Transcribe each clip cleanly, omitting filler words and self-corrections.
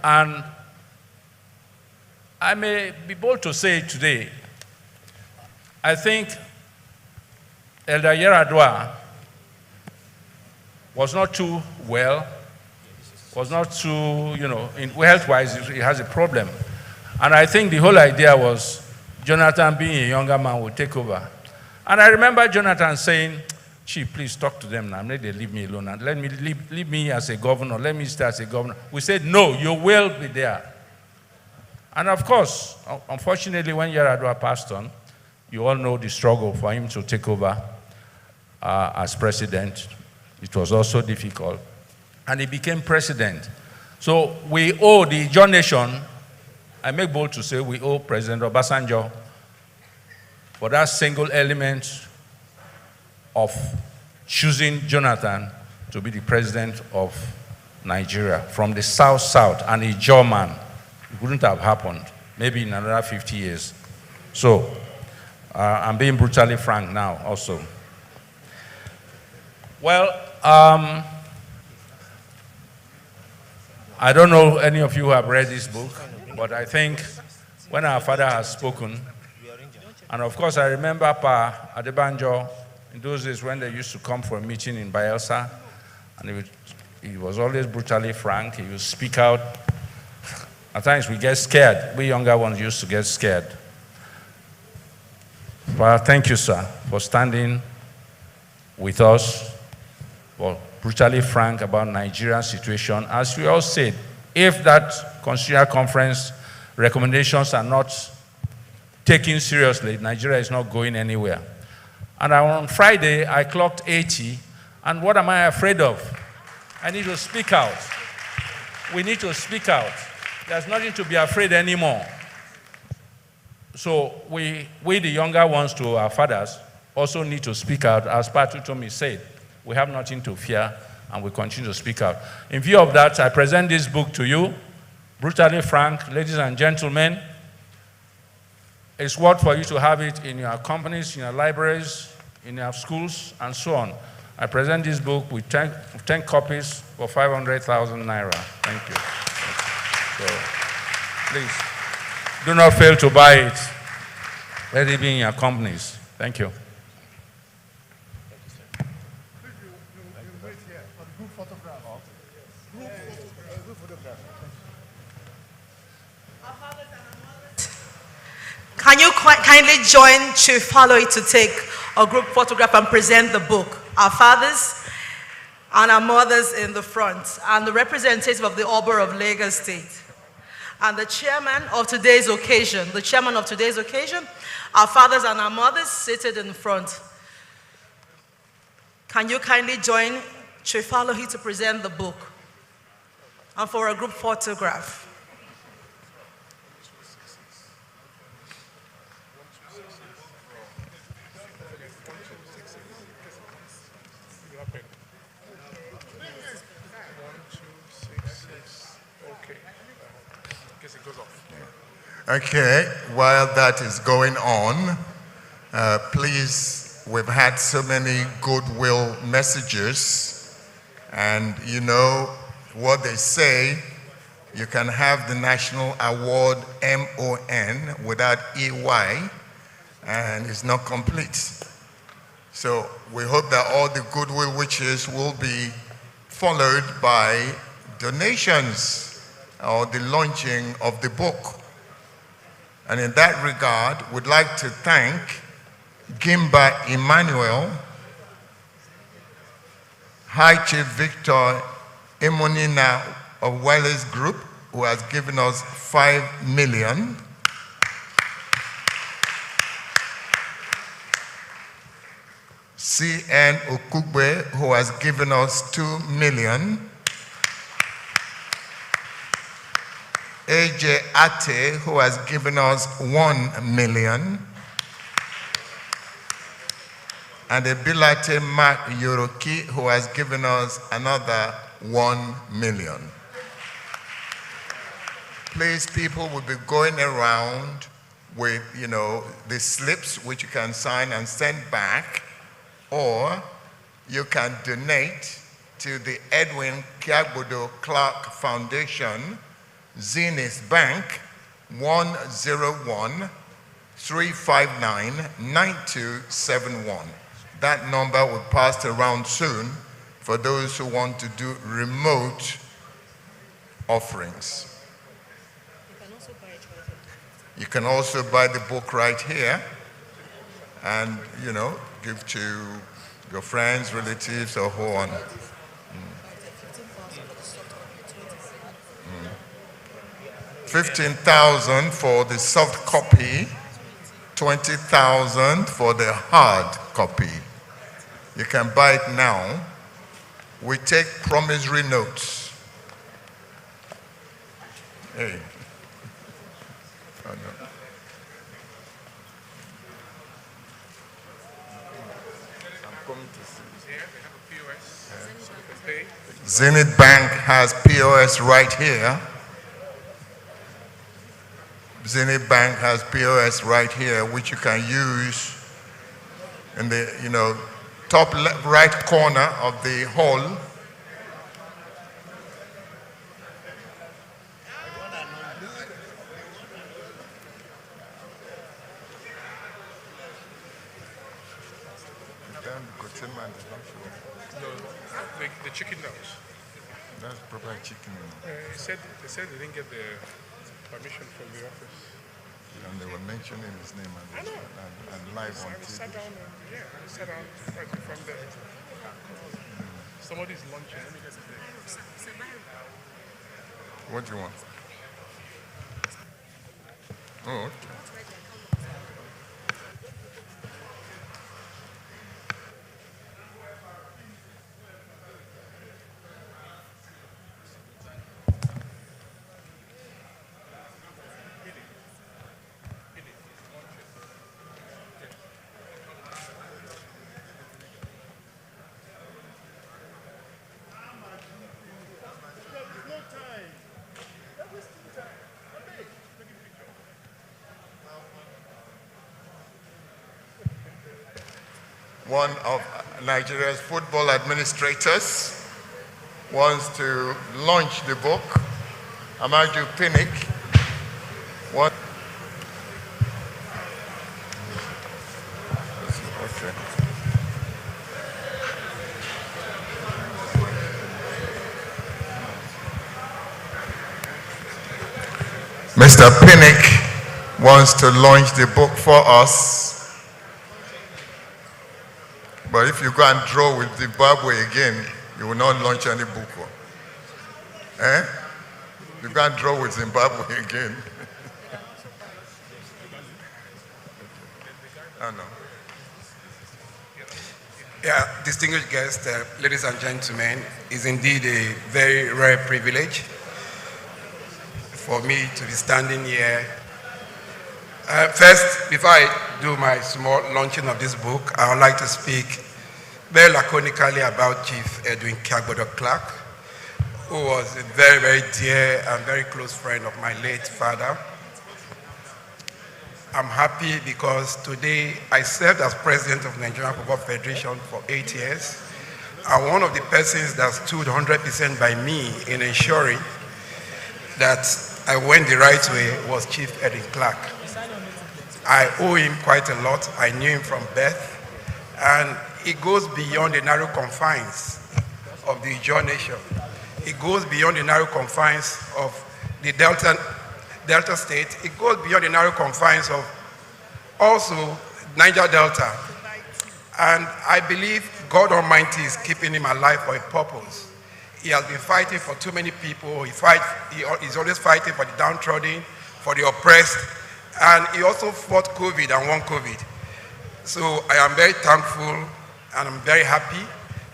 And I may be bold to say today, I think Elder Yaradua was not too well, was not too, health-wise, he has a problem. And I think the whole idea was Jonathan, being a younger man, would take over. And I remember Jonathan saying, Chief, please talk to them now. Let them leave me alone and let me leave me as a governor. Let me stay as a governor. We said, no, you will be there. And of course, unfortunately, when Yaradua passed on, you all know the struggle for him to take over as president. It was also difficult. And he became president. So we owe the Ijaw nation, I make bold to say we owe President Obasanjo for that single element of choosing Jonathan to be the president of Nigeria from the South and a Ijaw man. It wouldn't have happened, maybe in another 50 years. So I'm being brutally frank now also. Well, I don't know any of you who have read this book, but I think when our father has spoken, and of course I remember Pa Adebanjo in those days when they used to come for a meeting in Bayelsa, and he was always brutally frank. He would speak out. At times we get scared. We younger ones used to get scared. But thank you, sir, for standing with us, for brutally frank about Nigeria's situation. As we all said, if that Constitutional Conference recommendations are not taken seriously, Nigeria is not going anywhere. And on Friday, I clocked 80, and what am I afraid of? I need to speak out. We need to speak out. There's nothing to be afraid anymore. So we the younger ones to our fathers, also need to speak out. As Patu Tomi said, we have nothing to fear, and we continue to speak out. In view of that, I present this book to you, brutally frank, ladies and gentlemen. It's worth for you to have it in your companies, in your libraries, in your schools, and so on. I present this book with 10 copies for 500,000 naira. Thank you. So, please, do not fail to buy it. Let it be in your companies. Thank you. Can you kindly join Chief Falloy to take a group photograph and present the book? Our fathers and our mothers in the front, and the representative of the Oba of Lagos State, and the chairman of today's occasion. The chairman of today's occasion, our fathers and our mothers seated in the front. Can you kindly join Chief Falloy to present the book and for a group photograph? Okay, while that is going on, please, we've had so many goodwill messages, and you know what they say, you can have the National Award MON without EY, and it's not complete. So we hope that all the goodwill wishes will be followed by donations or the launching of the book. And in that regard, we'd like to thank Gimba Emmanuel, High Chief Victor Emonina of Wireless Group, who has given us 5 million. C.N. Okugbe, who has given us 2 million. A.J. Ate, who has given us 1 million. And Ebilate Mark Yoroki, who has given us another 1 million. Please, people will be going around with, the slips which you can sign and send back, or you can donate to the Edwin Kiagbodo Clark Foundation, Zenith Bank, 101-359-9271. That number will pass around soon for those who want to do remote offerings. You can also buy the book right here and, give to your friends, relatives, or who on. 15,000 for the soft copy, 20,000 for the hard copy. You can buy it now. We take promissory notes. Hey. Oh, no. Zenith Bank has POS right here. Zenith Bank has POS right here, which you can use in the, top left, right corner of the hall. The chicken nose. That's proper chicken. They said they didn't get the permission from the office. And they were mentioning his name and live on TV. I sat down right from there. Somebody's lunching. Let me get his name. What do you want? Oh, okay. One of Nigeria's football administrators wants to launch the book. Amaju Pinnick. What? Okay. Mr. Pinnick wants to launch the book for us. But if you go and draw with Zimbabwe again, you will not launch any book. Eh? You can't draw with Zimbabwe again. I know. Yeah, distinguished guests, ladies and gentlemen, it's indeed a very rare privilege for me to be standing here. First, before I do my small launching of this book, I would like to speak very laconically about Chief Edwin Kiagbodo Clark, who was a very, very dear and very close friend of my late father. I'm happy because today I served as president of Nigerian Football Federation for 8 years. And one of the persons that stood 100% by me in ensuring that I went the right way was Chief Edwin Clark. I owe him quite a lot. I knew him from birth. And it goes beyond the narrow confines of the Ijaw nation. It goes beyond the narrow confines of the Delta State. It goes beyond the narrow confines of also Niger Delta. And I believe God Almighty is keeping him alive for a purpose. He has been fighting for too many people. He's always fighting for the downtrodden, for the oppressed. And he also fought COVID and won COVID. So I am very thankful and I'm very happy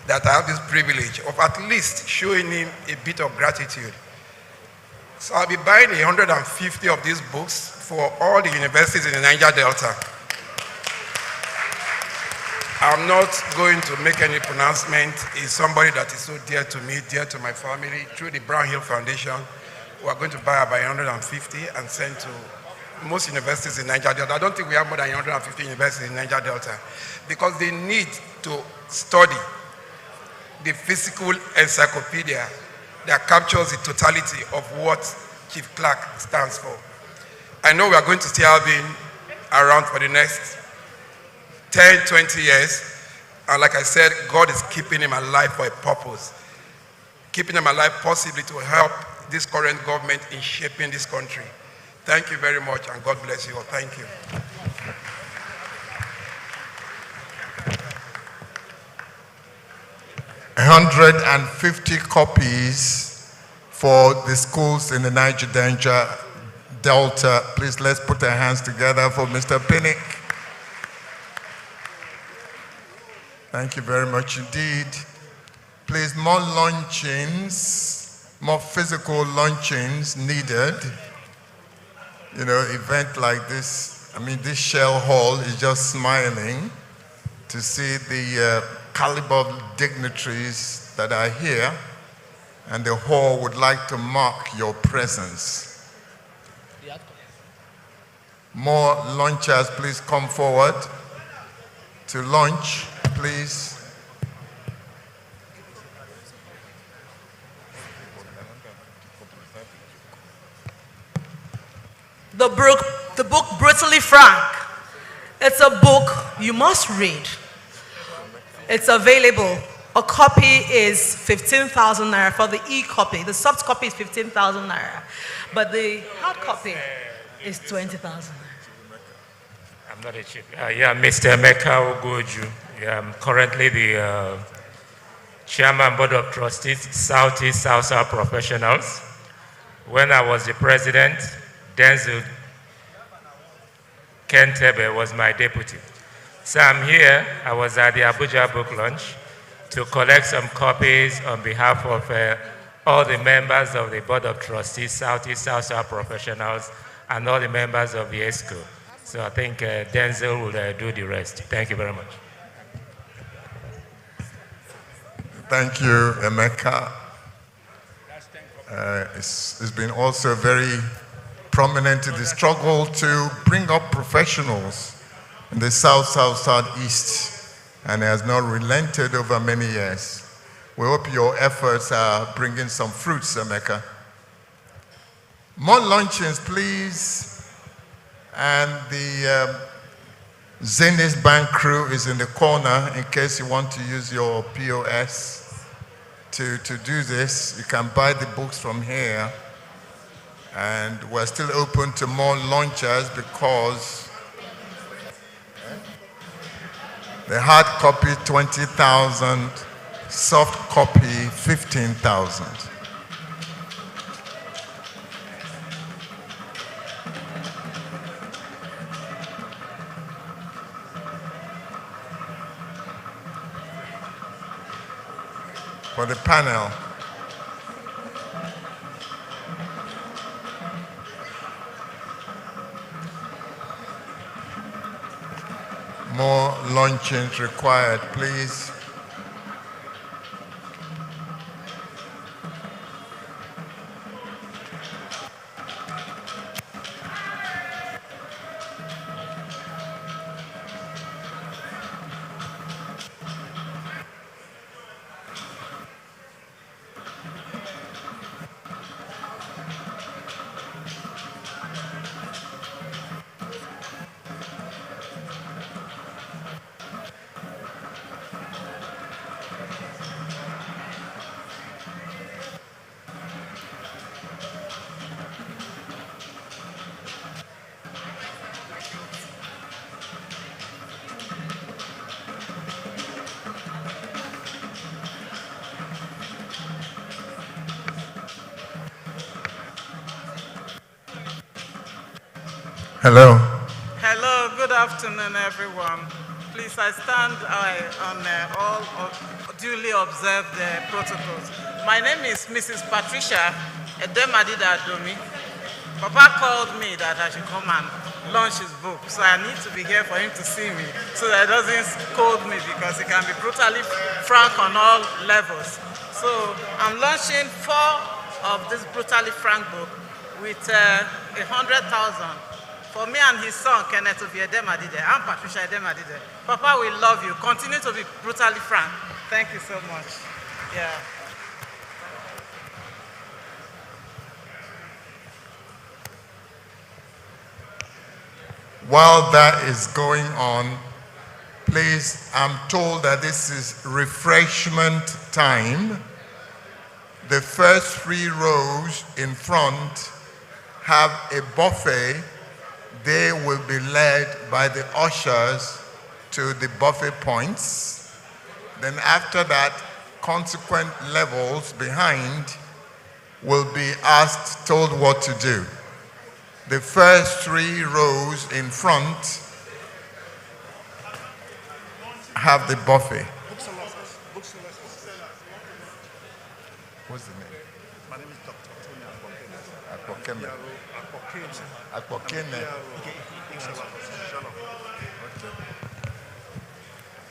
that I have this privilege of at least showing him a bit of gratitude. So I'll be buying 150 of these books for all the universities in the Niger Delta. I'm not going to make any pronouncement. He's somebody that is so dear to me, dear to my family. Through the Brown Hill Foundation, we are going to buy about 150 and send to most universities in Niger Delta. I don't think we have more than 150 universities in Niger Delta because they need to study the physical encyclopedia that captures the totality of what Chief Clerk stands for. I know we are going to still have him around for the next 10, 20 years. And like I said, God is keeping him alive for a purpose. Keeping him alive possibly to help this current government in shaping this country. Thank you very much, and God bless you all. Thank you. $150 copies for the schools in the Niger Delta. Please, let's put our hands together for Mr. Pinnick. Thank you very much indeed. Please, more launchings, more physical launchings needed. You know, event like this, I mean, this Shell Hall is just smiling to see the caliber of dignitaries that are here, and the hall would like to mark your presence. More launchers, please come forward to launch, please. The book Brutally Frank. It's a book you must read. It's available. A copy is 15,000 naira for the e-copy. The soft copy is 15,000 naira. But the hard copy is 20,000 naira. I'm not a chief. Yeah, Mr. Emeka Ogoju. Yeah, I'm currently the Chairman Board of Trustees, Southeast South Professionals. When I was the president, Denzel Kentebe was my deputy. So I'm here. I was at the Abuja book launch to collect some copies on behalf of all the members of the Board of Trustees, Southeast South Professionals, and all the members of the ESCO. So I think Denzel will do the rest. Thank you very much. Thank you, Emeka. It's been also very prominent in the struggle to bring up professionals in the Southeast, and has not relented over many years. We hope your efforts are bringing some fruits, Emeka. More launchings, please. And the Zenith Bank crew is in the corner in case you want to use your POS to do this. You can buy the books from here. And we're still open to more launchers because the hard copy 20,000, soft copy 15,000. For the panel. More launchings required, please. Hello. Hello, good afternoon, everyone. Please, I stand on all duly observed protocols. My name is Mrs. Patricia Edemadida Adomi. Papa called me that I should come and launch his book, so I need to be here for him to see me, so that he doesn't scold me, because he can be brutally frank on all levels. So I'm launching 4 of this brutally frank book with 100,000. For me and his son, Kenneth Edemadide, and Patricia Edemadide. Papa, we love you. Continue to be brutally frank. Thank you so much. Yeah. While that is going on, please, I'm told that this is refreshment time. The first 3 rows in front have a buffet. They will be led by the ushers to the buffet points. Then after that, consequent levels behind will be asked, told what to do. The first 3 rows in front have the buffet. What's the name? My name is Dr. Tony Akpokene.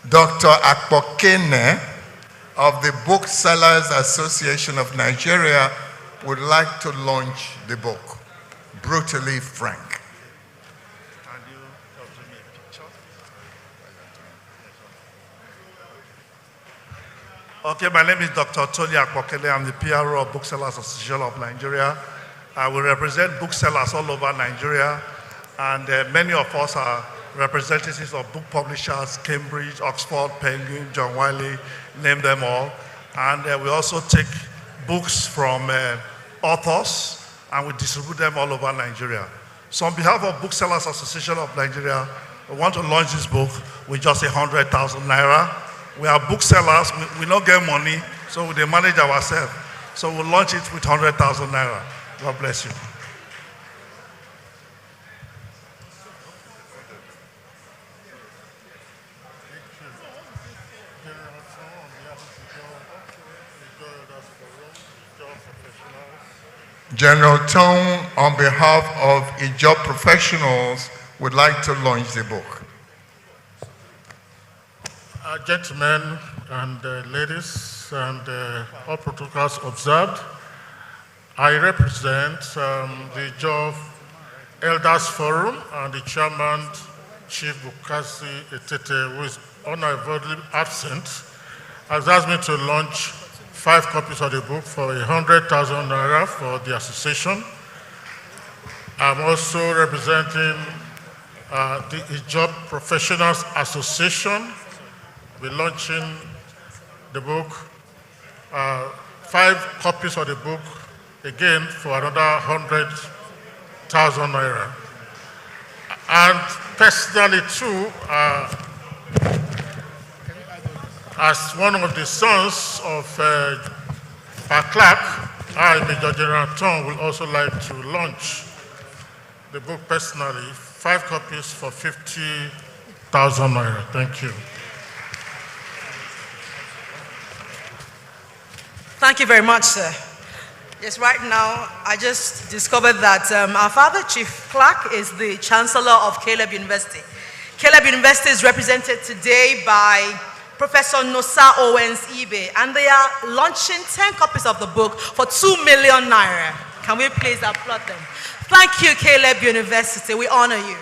Dr. Akpokene of the Booksellers Association of Nigeria would like to launch the book, Brutally Frank. Can you give me a picture? Okay, my name is Dr. Tony Akpokele. I'm the PRO of Booksellers Association of Nigeria. I will represent booksellers all over Nigeria, and many of us are representatives of book publishers, Cambridge, Oxford, Penguin, John Wiley, name them all. And we also take books from authors, and we distribute them all over Nigeria. So on behalf of Booksellers Association of Nigeria, we want to launch this book with just 100,000 naira. We are booksellers, we don't get money, so we manage ourselves. So we'll launch it with 100,000 naira. God bless you. General Tone, on behalf of Ijaw Professionals, would like to launch the book. Gentlemen and ladies and all protocols observed, I represent the Ijaw Elders Forum, and the chairman, Chief Bukasi Etete, who is unavoidably absent, has asked me to launch 5 copies of the book for 100,000 naira for the association. I'm also representing the Ijaw Professionals Association. We're launching the book, 5 copies of the book, again for another 100,000 naira. And personally too, as one of the sons of our clerk, I, Major General Tong, will also like to launch the book personally, 5 copies for 50,000 naira. Thank you. Thank you very much, sir. Yes, right now, I just discovered that our father, Chief Clark, is the Chancellor of Caleb University. Caleb University is represented today by Professor Nosa Owens Ibe, and they are launching 10 copies of the book for 2 million naira. Can we please applaud them? Thank you, Caleb University. We honor you.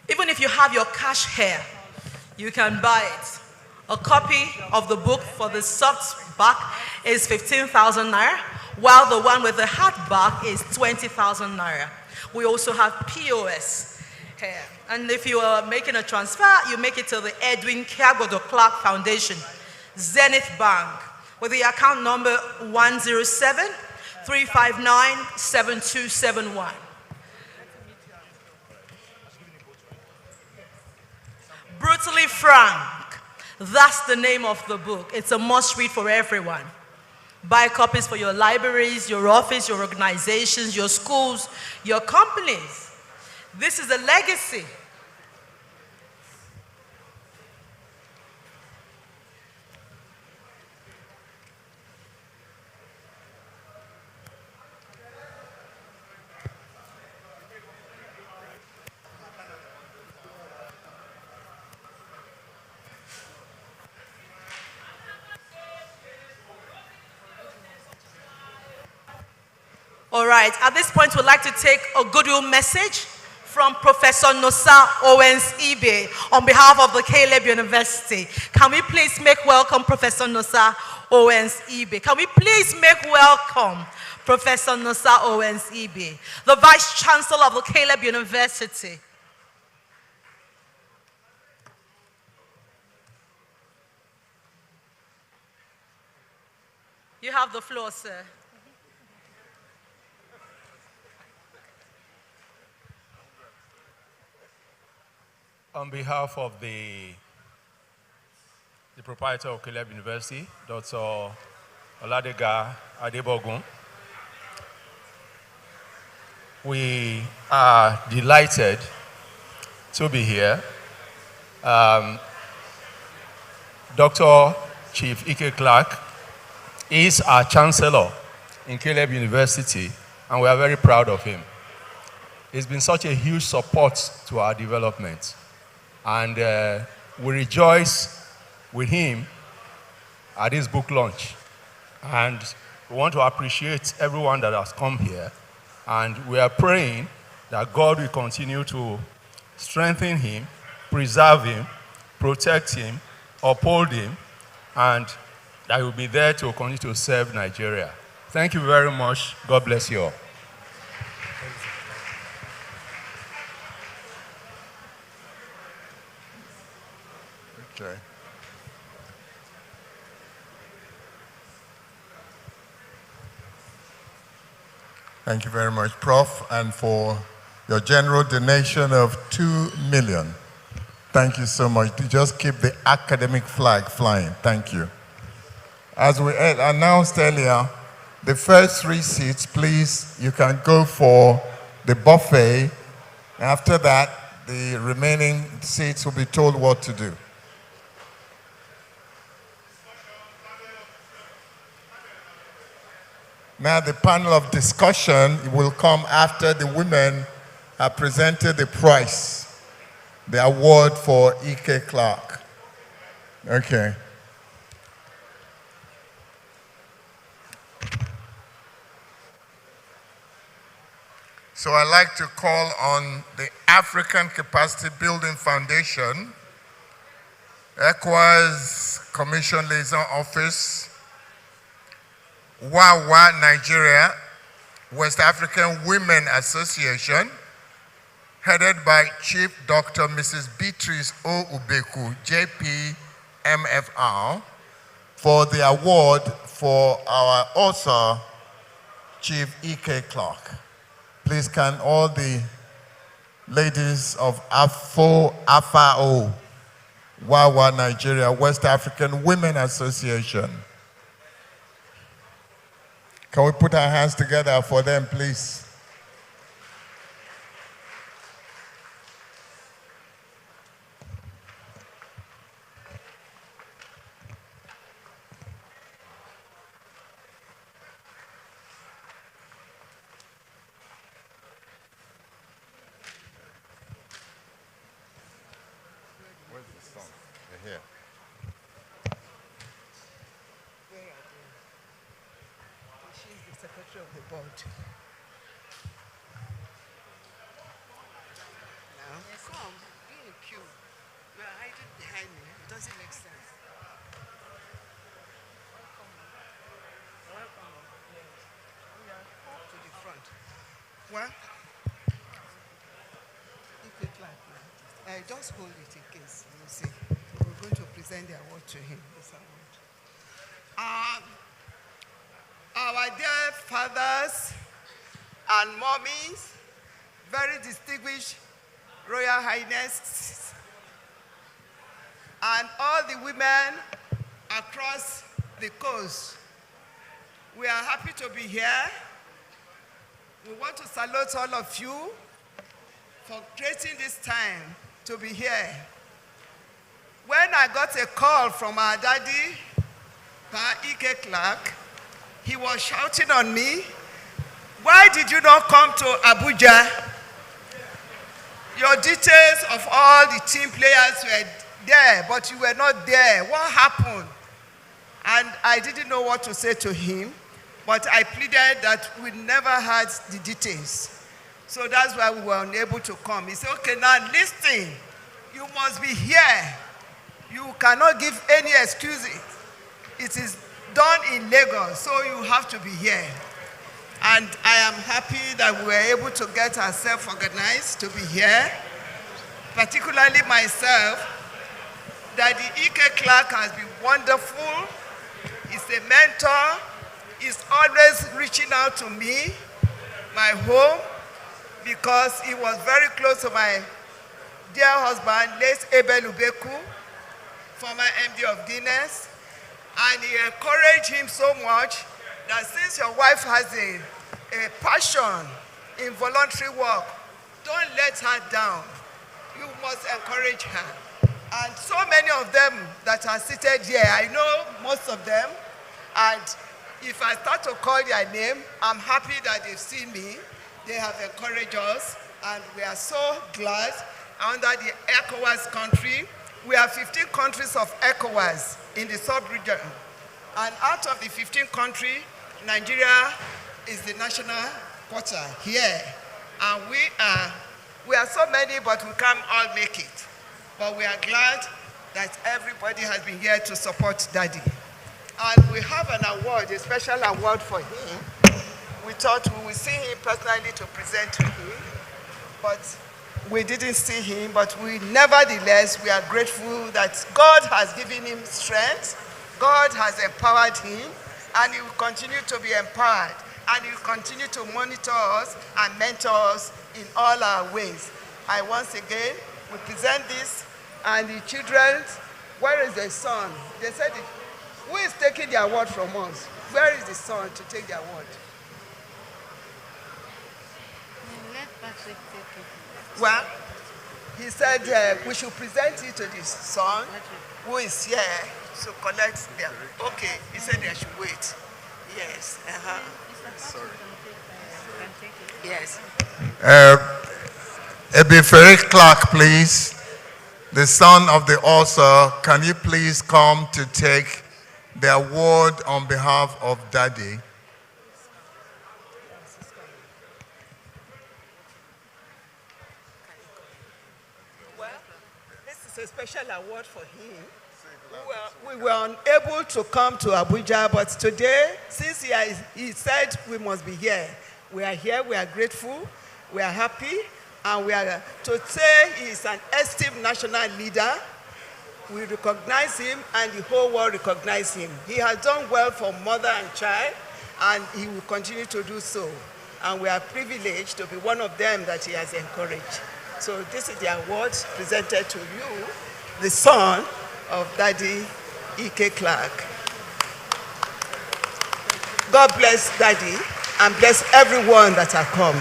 Even if you have your cash here, you can buy it. A copy of the book for the soft back is 15,000 naira, while the one with the hard back is 20,000 naira. We also have POS here. And if you are making a transfer, you make it to the Edwin Kiagodo Clark Foundation, Zenith Bank, with the account number 107-359-7271. Brutally Frank, that's the name of the book. It's a must read for everyone. Buy copies for your libraries, your office, your organizations, your schools, your companies. This is a legacy. All right, at this point, we'd like to take a goodwill message from Professor Nosa Owens Ibe on behalf of the Caleb University. Can we please make welcome Professor Nosa Owens Ibe? Can we please make welcome Professor Nosa Owens Ibe, the Vice Chancellor of the Caleb University? You have the floor, sir. On behalf of the proprietor of Caleb University, Dr. Oladega Adebogun, we are delighted to be here. Dr. Chief Ike Clark is our chancellor in Caleb University, and we are very proud of him. He's been such a huge support to our development. And we rejoice with him at this book launch. And we want to appreciate everyone that has come here. And we are praying that God will continue to strengthen him, preserve him, protect him, uphold him, and that he will be there to continue to serve Nigeria. Thank you very much. God bless you all. Okay. Thank you very much, Prof, and for your general donation of 2 million. Thank you so much. To just keep the academic flag flying. Thank you. As we announced earlier, the first 3 seats, please, you can go for the buffet. After that, the remaining seats will be told what to do. Now the panel of discussion will come after the women have presented the prize, the award for E.K. Clark. Okay. So I'd like to call on the African Capacity Building Foundation, ECOWAS Commission Liaison Office, WAWA Nigeria, West African Women Association, headed by Chief Dr. Mrs. Beatrice O. Ubeku, JP MFR, for the award for our author, Chief E.K. Clark. Please can all the ladies of AFAO, WAWA Nigeria, West African Women Association. Can we put our hands together for them, please? Where's the song? They're here. Secretary of the board. Now, come, be in queue. You are hiding behind me. It doesn't make sense. Welcome. Yes. We are up to the front. What? If it like that, just hold it in case you see. We're going to present the award to him. This award. Our dear fathers and mommies, very distinguished Royal Highness, and all the women across the coast, we are happy to be here. We want to salute all of you for creating this time to be here. When I got a call from our daddy, Pa E.K. Clark, he was shouting on me, why did you not come to Abuja? Your details of all the team players were there, but you were not there. What happened? And I didn't know what to say to him, but I pleaded that we never had the details. So that's why we were unable to come. He said, okay, now listen, you must be here. You cannot give any excuses. It is done in Lagos, so you have to be here. And I am happy that we were able to get ourselves organized to be here, particularly myself, that the E.K. Clark has been wonderful. He's a mentor. He's always reaching out to me, my home, because he was very close to my dear husband, late Abel Ubeku, former MD of Guinness. And he encouraged him so much that since your wife has a passion in voluntary work, don't let her down. You must encourage her. And so many of them that are seated here, I know most of them. And if I start to call their name, I'm happy that they've seen me. They have encouraged us, and we are so glad. Under the ECOWAS country, we have 15 countries of ECOWAS in the sub-region. And out of the 15 countries, Nigeria is the national quarter here. And we are so many, but we can't all make it. But we are glad that everybody has been here to support Daddy. And we have an award, a special award for him. We thought we would see him personally to present to him, but we didn't see him. But nevertheless, we are grateful that God has given him strength, God has empowered him, and he will continue to be empowered, and he will continue to monitor us and mentor us in all our ways. I once again will present this, and the children, where is the son? They said, who is taking the award from us? Where is the son to take the award? Well, he said we should present it to the son who is here to collect them. Okay, he said they should wait. Yes. Sorry. Yes. Ebifere Clark, please. The son of the author, can you please come to take the award on behalf of Daddy? Well, this is a special award for him. We were unable to come to Abuja, but today, since he said we must be here, we are here, we are grateful, we are happy, and we are to say he is an esteemed national leader. We recognize him, and the whole world recognizes him. He has done well for mother and child, and he will continue to do so. And we are privileged to be one of them that he has encouraged. So this is the award presented to you, the son of Daddy E.K. Clark. God bless Daddy, and bless everyone that has come.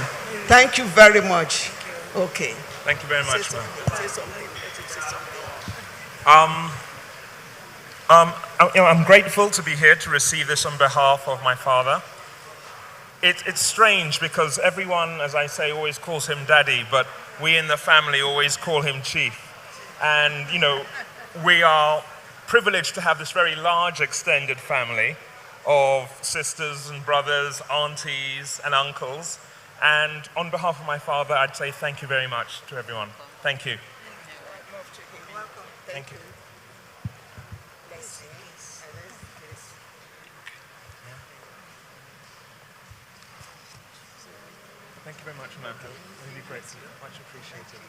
Thank you very much. Okay. Thank you very much, ma'am. Say something. I'm grateful to be here to receive this on behalf of my father. It's strange because everyone, as I say, always calls him Daddy, but we in the family always call him Chief. And, you know, we are privileged to have this very large extended family of sisters and brothers, aunties and uncles. And on behalf of my father, I'd say thank you very much to everyone. Thank you. Thank you. Thank you very much, ma'am. Really great. Much appreciated.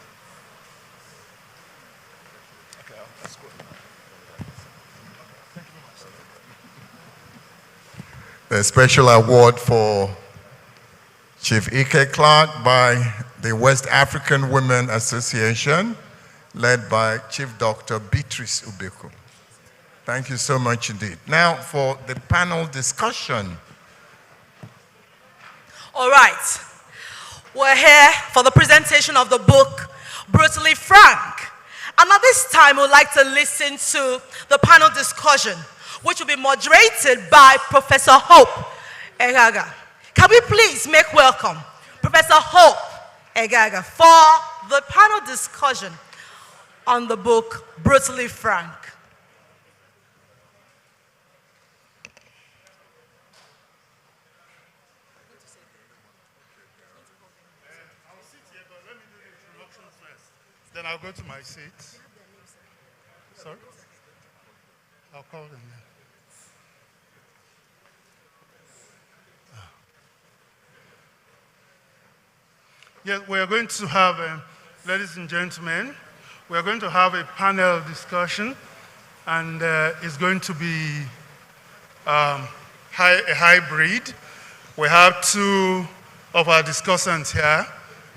Okay, I'll escort you. Thank you very much. The special award for Chief E.K. Clark by the West African Women Association, led by Chief Dr. Beatrice Ubeku. Thank you so much indeed. Now for the panel discussion. All right. We're here for the presentation of the book, Brutally Frank. And at this time, we'd like to listen to the panel discussion, which will be moderated by Professor Hope Egaga. Can we please make welcome Professor Hope Egaga for the panel discussion on the book, Brutally Frank. Then I'll go to my seat. Sorry? I'll call them then. Yes, we are going to have, ladies and gentlemen, we are going to have a panel discussion, and it's going to be a hybrid. We have two of our discussants here,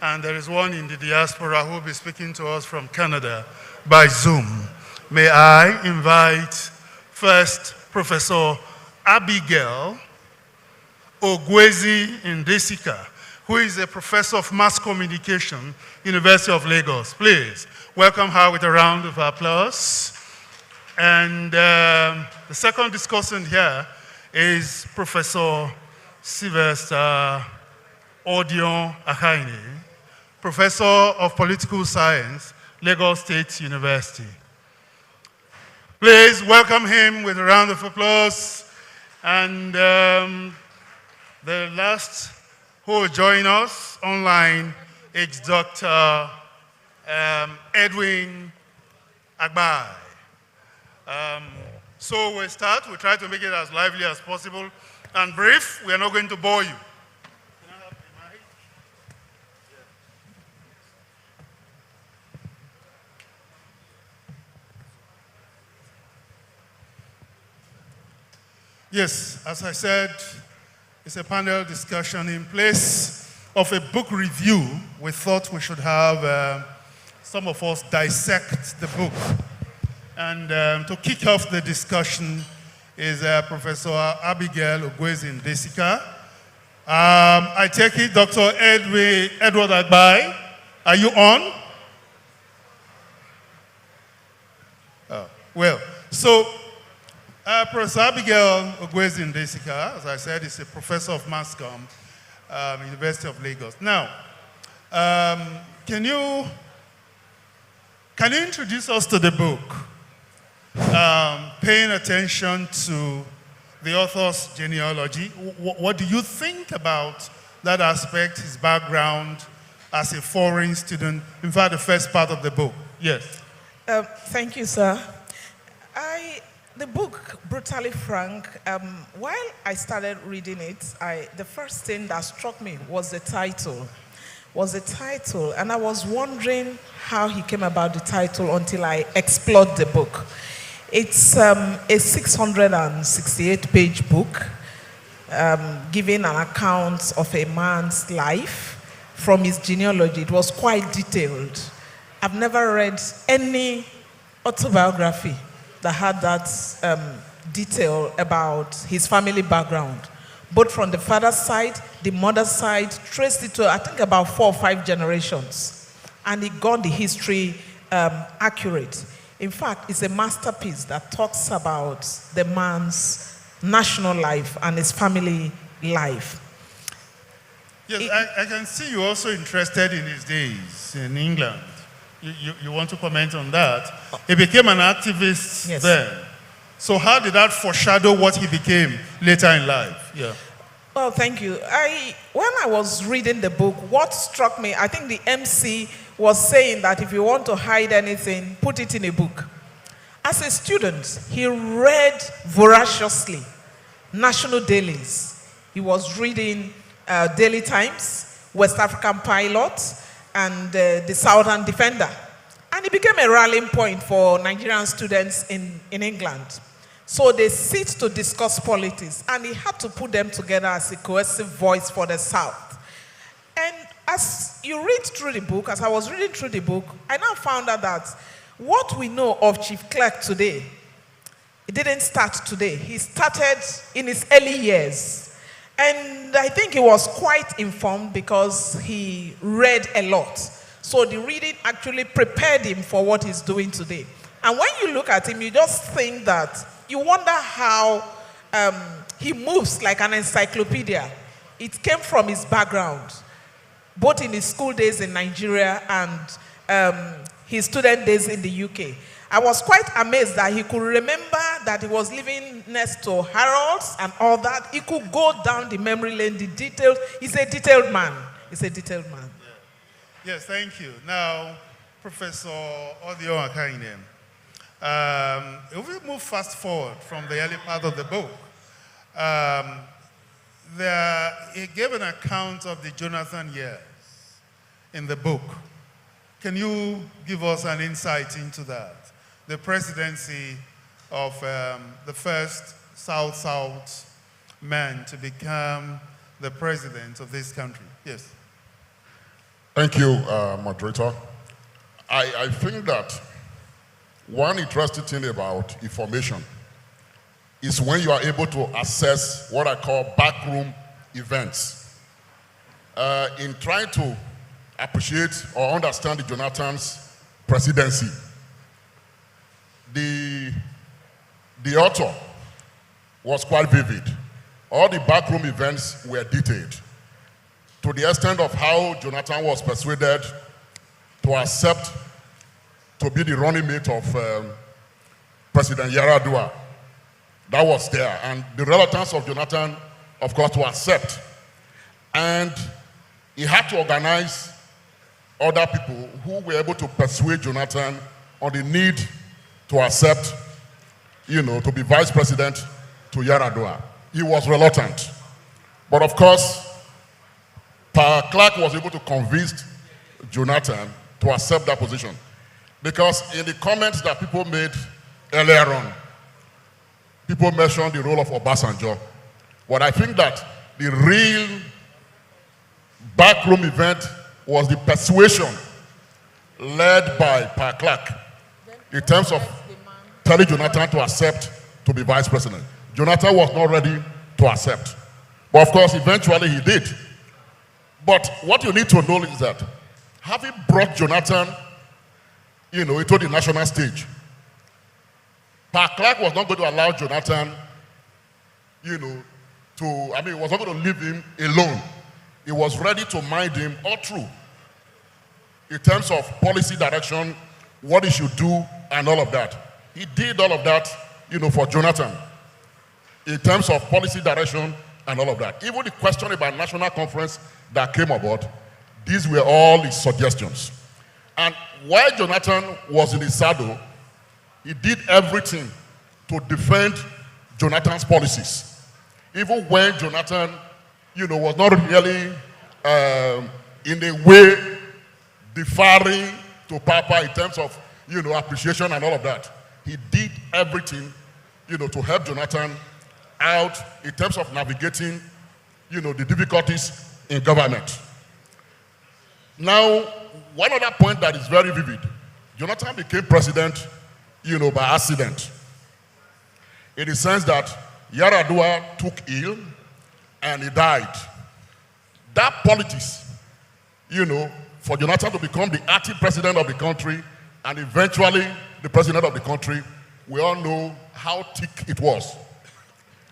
and there is one in the diaspora who will be speaking to us from Canada by Zoom. May I invite first Professor Abigail Ogwezi Ndesika, who is a professor of mass communication, University of Lagos. Please welcome her with a round of applause. And the second discussant here is Professor Sylvester Odion Akaine, Professor of Political Science, Lagos State University. Please welcome him with a round of applause. And the last who will join us online is Dr. Edwin Agbai. So we'll start. We'll try to make it as lively as possible and brief. We are not going to bore you. Yes, as I said, it's a panel discussion. In place of a book review, we thought we should have some of us dissect the book. And to kick off the discussion is Professor Abigail Ogwezi Ndesika. I take it Dr. Edward Agbai, are you on? Well, so Professor Abigail Ogwezi Ndesika, as I said, is a professor of mass comm, University of Lagos. Now, can you introduce us to the book? Paying attention to the author's genealogy, what do you think about that aspect, his background as a foreign student? In fact, the first part of the book. Yes. Thank you, sir. The book, Brutally Frank, while I started reading it, the first thing that struck me was the title. And I was wondering how he came about the title until I explored the book. It's a 668-page book giving an account of a man's life from his genealogy. It was quite detailed. I've never read any autobiography that had that detail about his family background, both from the father's side, the mother's side, traced it to, I think, about 4 or 5 generations. And he got the history accurate. In fact, it's a masterpiece that talks about the man's national life and his family life. Yes, I can see you're also interested in his days in England. You want to comment on that? He became an activist then. So how did that foreshadow what he became later in life? Yeah. Well, thank you. When I was reading the book, what struck me, I think the MC was saying that if you want to hide anything, put it in a book. As a student, he read voraciously national dailies. He was reading Daily Times, West African Pilot, and the Southern Defender. And it became a rallying point for Nigerian students in England. So they sit to discuss politics, and he had to put them together as a cohesive voice for the South. And as you read through the book, as I was reading through the book, I now found out that what we know of Chief Clerk today, it didn't start today. He started in his early years. And I think he was quite informed because he read a lot. So the reading actually prepared him for what he's doing today. And when you look at him, you just think that, you wonder how he moves like an encyclopedia. It came from his background, both in his school days in Nigeria and his student days in the UK. I was quite amazed that he could remember that he was living next to Harrods and all that. He could go down the memory lane, the details. He's a detailed man. He's a detailed man. Yes, thank you. Now, Professor Odio Akainem. If we move fast forward from the early part of the book, he gave an account of the Jonathan years in the book. Can you give us an insight into that? The presidency of the first South-South man to become the president of this country. Yes. Thank you, moderator. I think that one interesting thing about information is when you are able to assess what I call backroom events. In trying to appreciate or understand the Jonathan's presidency, the author was quite vivid. All the backroom events were detailed to the extent of how Jonathan was persuaded to accept to be the running mate of President Yar'Adua. That was there. And the reluctance of Jonathan, of course, to accept. And he had to organize other people who were able to persuade Jonathan on the need to accept, to be vice president to Yar'Adua. He was reluctant. But of course, Pa Clark was able to convince Jonathan to accept that position. Because in the comments that people made earlier on, people mentioned the role of Obasanjo. But I think that the real backroom event was the persuasion led by Pa Clark in terms of telling Jonathan to accept to be vice president. Jonathan was not ready to accept. But of course, eventually he did. But what you need to know is that having brought Jonathan, into the national stage, Pa Clark was not going to allow Jonathan, was not going to leave him alone. He was ready to mind him all through in terms of policy direction, what he should do, and all of that. He did all of that, for Jonathan in terms of policy direction and all of that. Even the question about national conference that came about, these were all his suggestions. And while Jonathan was in the saddle, he did everything to defend Jonathan's policies. Even when Jonathan, was not really in a way deferring to Papa in terms of, appreciation and all of that. He did everything, to help Jonathan out in terms of navigating, the difficulties in government. Now, one other point that is very vivid, Jonathan became president, by accident. In the sense that Yar'Adua took ill and he died. That politics, for Jonathan to become the acting president of the country and eventually the president of the country, we all know how thick it was.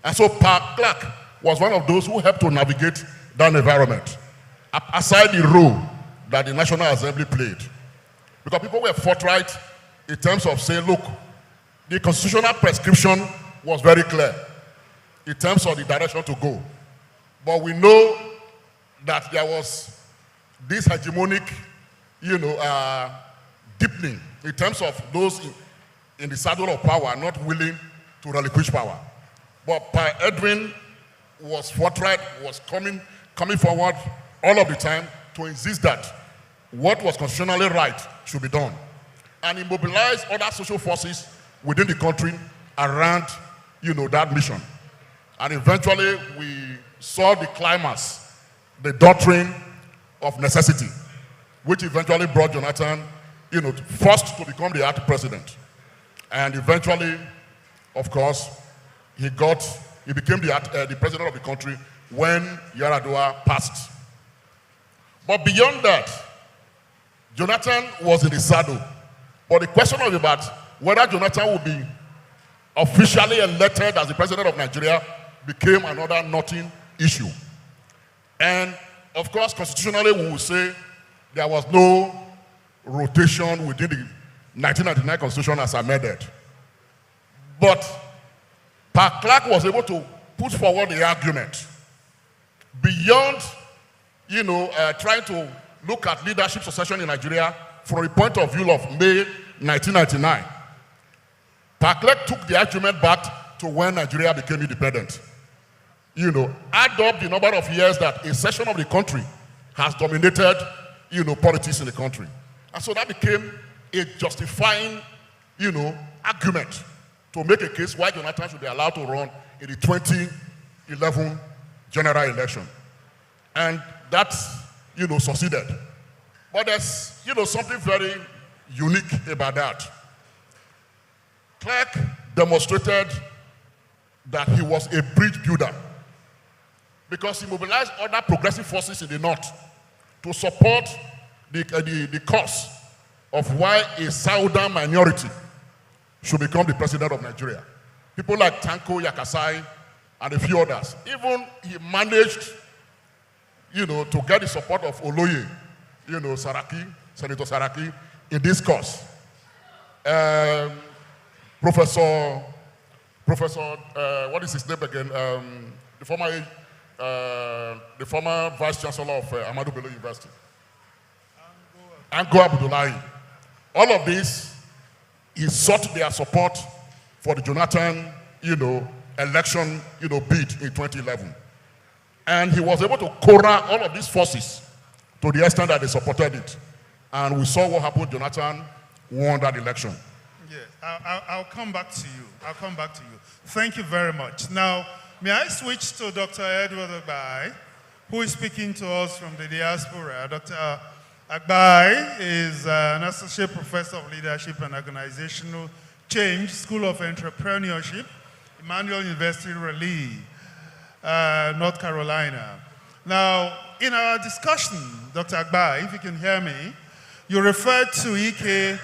And so Pa Clark was one of those who helped to navigate that environment, aside the role that the National Assembly played. Because people were forthright in terms of saying, look, the constitutional prescription was very clear in terms of the direction to go. But we know that there was this hegemonic, deepening in terms of those in the saddle of power not willing to relinquish power. But Pa Edwin was forthright, was coming forward all of the time to insist that what was constitutionally right should be done. And he mobilized other social forces within the country around, that mission. And eventually we saw the climax, the doctrine of necessity, which eventually brought Jonathan, first to become the acting president. And eventually, of course, he became the president of the country when Yar'Adua passed. But beyond that, Jonathan was in the saddle. But the question was about whether Jonathan would be officially elected as the president of Nigeria became another knotting issue. And of course, constitutionally, we will say there was no rotation within the 1999 Constitution as amended. But Pa Clark was able to put forward the argument beyond, trying to look at leadership succession in Nigeria from the point of view of May 1999, Per Clerk took the argument back to when Nigeria became independent. Add up the number of years that a section of the country has dominated, politics in the country. And so that became a justifying, argument to make a case why Jonathan should be allowed to run in the 2011 general election. And that, succeeded. But there's, something very unique about that. Clerk demonstrated that he was a bridge builder because he mobilized other progressive forces in the north to support the cause of why a southern minority should become the president of Nigeria. People like Tanko Yakasai and a few others. Even he managed, to get the support of Oloye, Saraki, Senator Saraki, in this cause. Professor, what is his name again? The former Vice Chancellor of Ahmadu Bello University. Ango Abdullahi. All of this, he sought their support for the Jonathan, election, bid in 2011. And he was able to corral all of these forces to the extent that they supported it. And we saw what happened. Jonathan won that election. Yes, I'll come back to you. Thank you very much. Now, may I switch to Dr. Edward Agbai, who is speaking to us from the diaspora. Dr. Agbai is an associate professor of leadership and organizational change, School of Entrepreneurship, Emmanuel University, Raleigh, North Carolina. Now, in our discussion, Dr. Agbai, if you can hear me, you referred to Ike,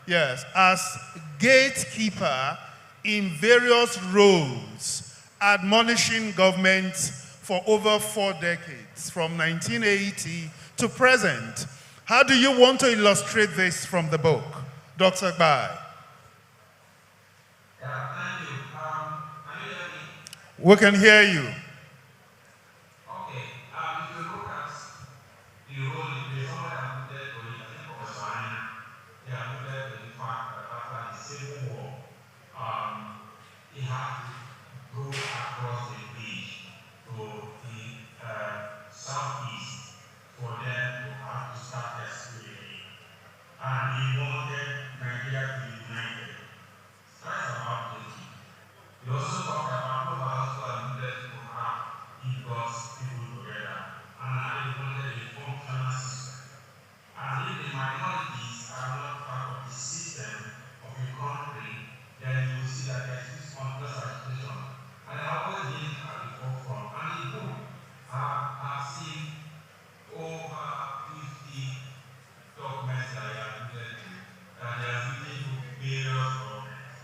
yes, as gatekeeper in various roles, admonishing governments for over 4 decades, from 1980 to present. How do you want to illustrate this from the book, Dr. Agbai? Thank you. Can you hear me? We can hear you. Okay. If you look at the role in the somewhere alluded to it, I think Professor Anna, they alluded to the fact that after the Civil War, he had to go across the bridge to the southeast for them to have to start explaining. And he wanted Nigeria to be united. That's about it. He also talked about how also alluded to how he brought people together and how he wanted a functional system. And if the minorities are not part of the system of a country, then you will see that there is this complex situation. And I always been at the forefront. And the book have seen over 50 documents that I have alluded to, that they are written to various governments.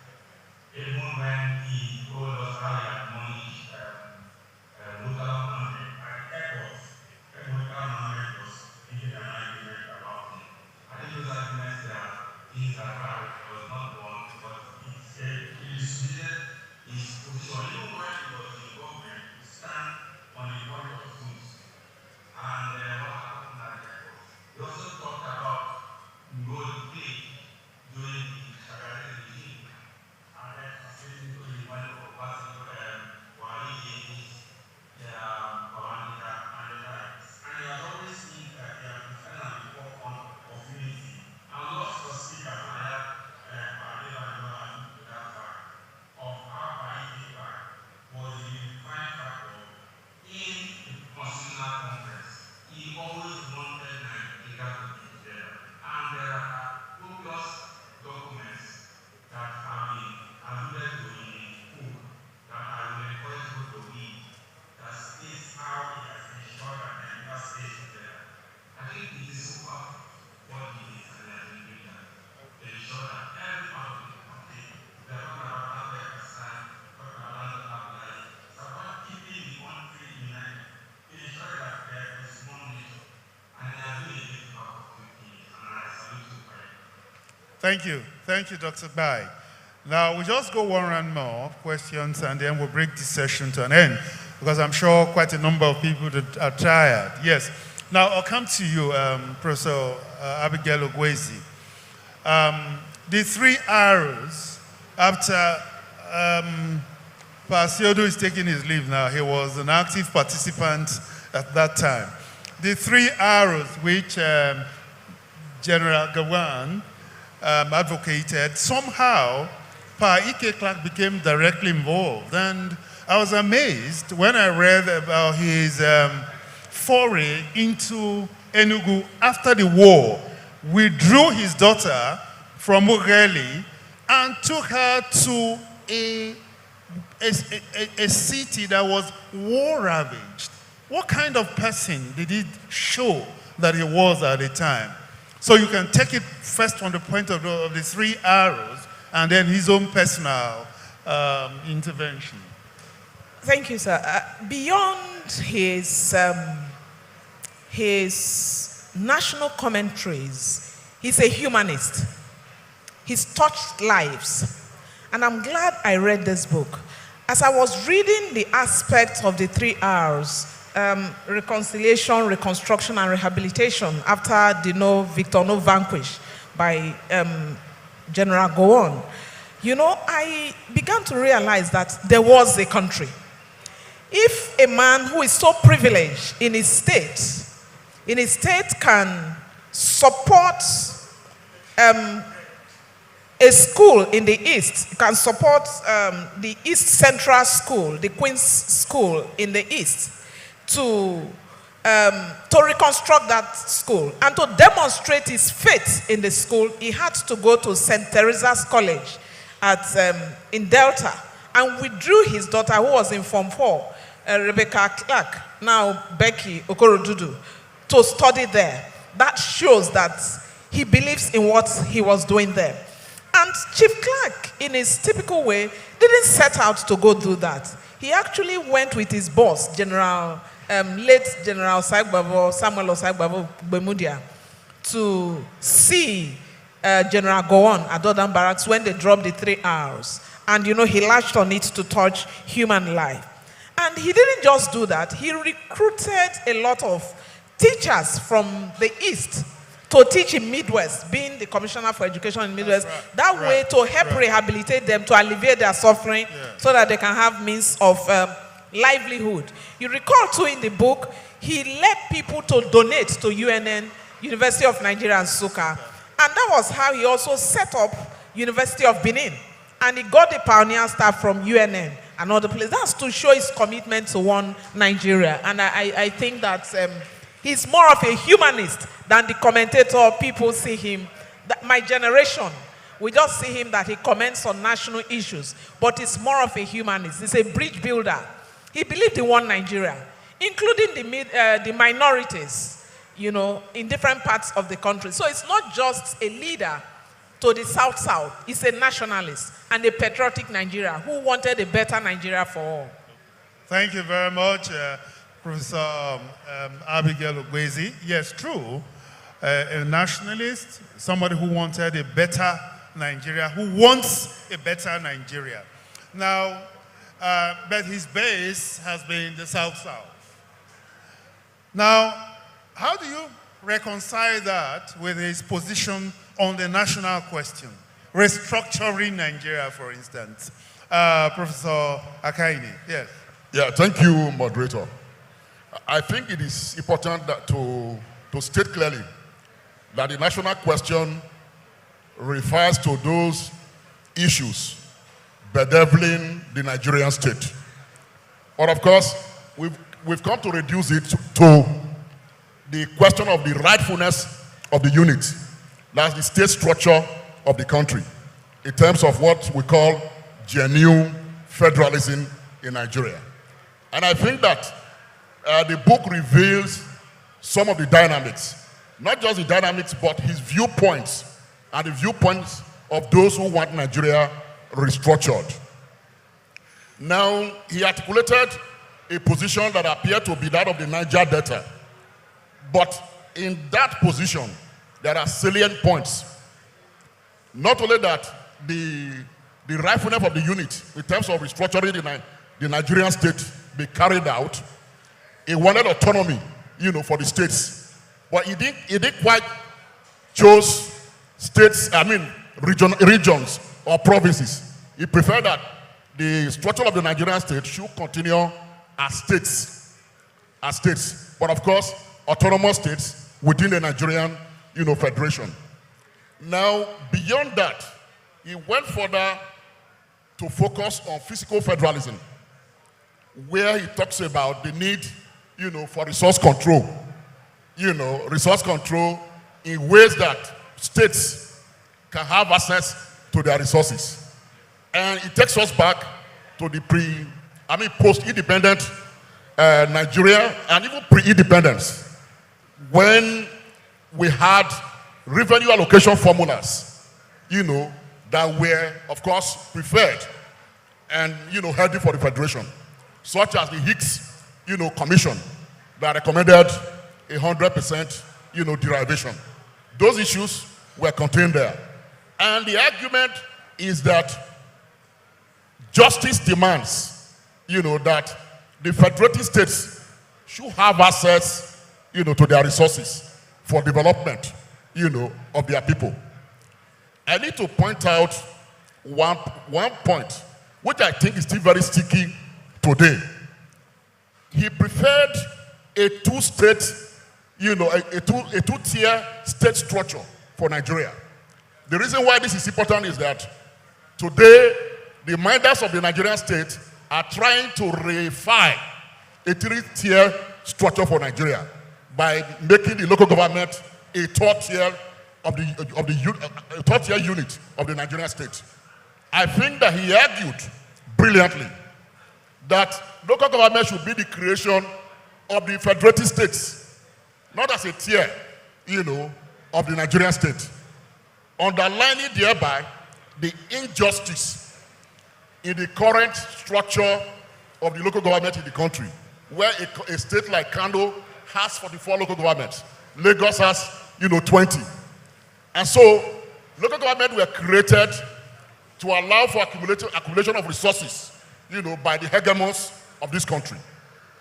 Even when he told us how he admonished local government and airports, local government was making an argument about it. I think those arguments there, things that was not wrong, but it illustrated his position. Even when he was in government, he stand on the body of truth. And what happened at the airport. He also talked about gold plate during the Shagari regime. And then facilitating to the one of Basil, Wali Davis, Kawanika, and the likes. And he has always seen that they have been standing at the forefront of unity. And lots of speakers, I have Padilla and to that fact, of how Paidika was the unifying factor in the Constitutional Conference. He always wanted Nigeria to be together. And there are copious documents that have been alluded to in the book that I will encourage you to read that states how he has ensured that Nigeria stays together. I think it is super what he is and has been doing that to ensure that every part of the country, we are talking about Africa, talking about Africa, it's about keeping the country united, to ensure that there is one nation. And they are doing it for 50 years, and I salute you for it. Thank you. Thank you, Dr. Bai. Now, we'll just go one round more questions, and then we'll bring this session to an end, because I'm sure quite a number of people that are tired. Yes. Now, I'll come to you, Professor Abigail Ogwezi. The 3 arrows, after Pasiodo is taking his leave now, he was an active participant at that time. The 3 arrows which General Gowon advocated, somehow Pa Ike Clark became directly involved. And I was amazed when I read about his foray into Enugu after the war, withdrew his daughter from Ughelli and took her to a city that was war-ravaged. What kind of person did he show that he was at the time? So you can take it first from the point of the 3 arrows and then his own personal intervention. Thank you, sir. Beyond his national commentaries, he's a humanist. He's touched lives. And I'm glad I read this book. As I was reading the aspects of the 3 R's, reconciliation, reconstruction, and rehabilitation after the Victor No vanquish by General Gowon, I began to realize that there was a country. If a man who is so privileged in his state can support a school in the East, can support the East Central School, the Queen's School in the East, to reconstruct that school and to demonstrate his faith in the school, he had to go to St. Teresa's College in Delta and withdrew his daughter, who was in Form 4, Rebecca Clark, now Becky Okorodudu, to study there. That shows that he believes in what he was doing there. And Chief Clark, in his typical way, didn't set out to go do that. He actually went with his boss, late General Samuel Osagbavo Bemudia, to see General Gowon at Dodam Barracks when they dropped the 3 R's. And he latched on it to touch human life. And he didn't just do that. He recruited a lot of teachers from the East to teach in Midwest, being the Commissioner for Education in Midwest, way to help rehabilitate them, to alleviate their suffering, so that they can have means of livelihood. You recall too in the book, he led people to donate to UNN, University of Nigeria, Nsukka. And that was how he also set up University of Benin. And he got the pioneer staff from UNN and other places. That's to show his commitment to one Nigeria. And I think that he's more of a humanist than the commentator people see him. My generation, we just see him that he comments on national issues, but he's more of a humanist. He's a bridge builder. He believed in one Nigeria, including the minorities, in different parts of the country. So it's not just a leader to the South. He's a nationalist and a patriotic Nigeria who wanted a better Nigeria for all. Thank you very much, Professor Abigail Ogwezi. Yes, true. A nationalist, somebody who wanted a better Nigeria, who wants a better Nigeria. Now, but his base has been the South. Now, how do you reconcile that with his position on the national question, restructuring Nigeria, for instance? Professor Akaini, yes. Yeah, thank you, moderator. I think it is important to state clearly that the national question refers to those issues bedeviling the Nigerian state. But of course, we've come to reduce it to the question of the rightfulness of the unit. That's the state structure of the country in terms of what we call genuine federalism in Nigeria. And I think that the book reveals some of the dynamics, not just the dynamics, but his viewpoints and the viewpoints of those who want Nigeria restructured. Now, he articulated a position that appeared to be that of the Niger Delta. But in that position, there are salient points. Not only that, the rightfulness of the unit in terms of restructuring the Nigerian state be carried out. He wanted autonomy, for the states. But he didn't quite choose states, regions or provinces. He preferred that the structure of the Nigerian state should continue as states. But of course, autonomous states within the Nigerian, federation. Now, beyond that, he went further to focus on physical federalism, where he talks about the need, for resource control. Resource control in ways that states can have access to their resources. And it takes us back to the post-independent Nigeria and even pre-independence, when we had revenue allocation formulas, that were, of course, preferred and, healthy for the federation, such as the Hicks, commission that recommended 100%, derivation. Those issues were contained there. And the argument is that justice demands, that the federated states should have access, to their resources for development, of their people. I need to point out one point, which I think is still very sticky today. He preferred a two-state, a two-tier state structure for Nigeria. The reason why this is important is that today, the minders of the Nigerian state are trying to reify a three-tier structure for Nigeria by making the local government a third-tier third-tier unit of the Nigerian state. I think that he argued brilliantly that local government should be the creation of the federated states, not as a tier, of the Nigerian state, underlining thereby the injustice in the current structure of the local government in the country, where a state like Kano has 44 local governments, Lagos has, 20. And so, local government were created to allow for accumulation of resources, by the hegemons of this country.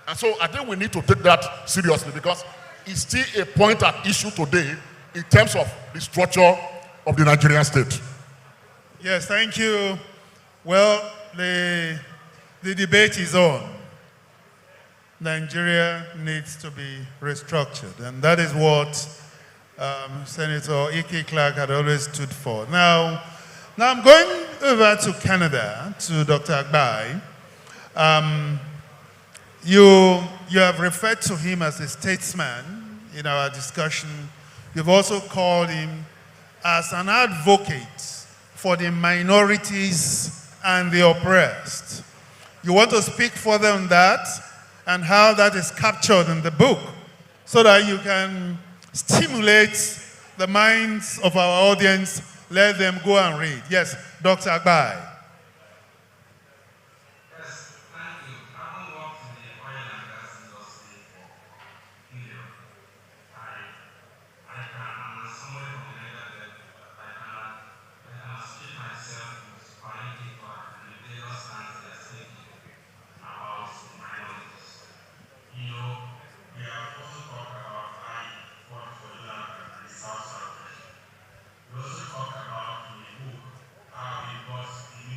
And so, I think we need to take that seriously, because it's still a point at issue today in terms of the structure of the Nigerian state. Yes, thank you. Well, the debate is on. Nigeria needs to be restructured, and that is what Senator Ike Clark had always stood for. Now I'm going over to Canada, to Dr. Agbai. You have referred to him as a statesman in our discussion. You've also called him as an advocate for the minorities and the oppressed. You want to speak further on that and how that is captured in the book so that you can stimulate the minds of our audience, let them go and read. Yes, Dr. Agbai. We also talk about in the book how we got the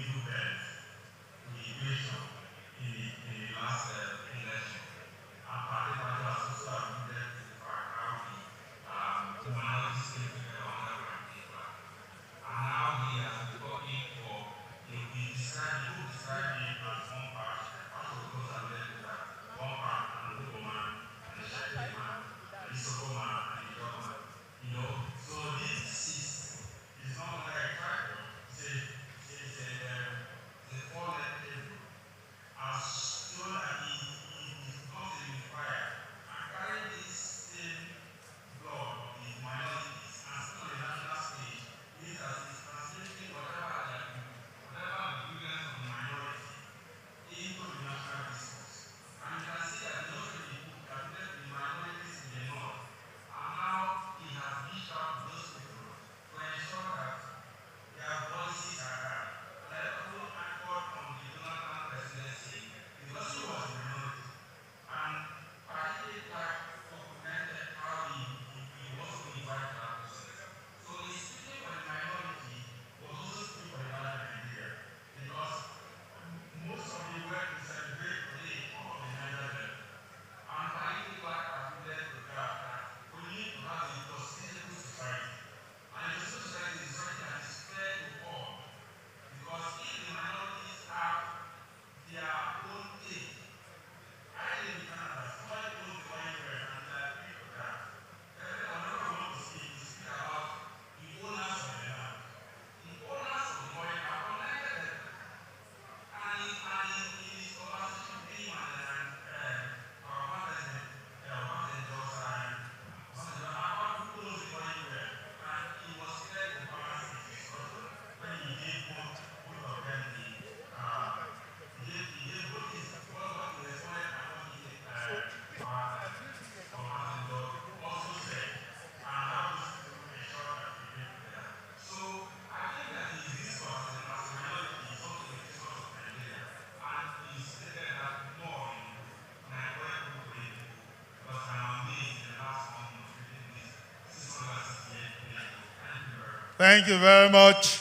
Thank you very much.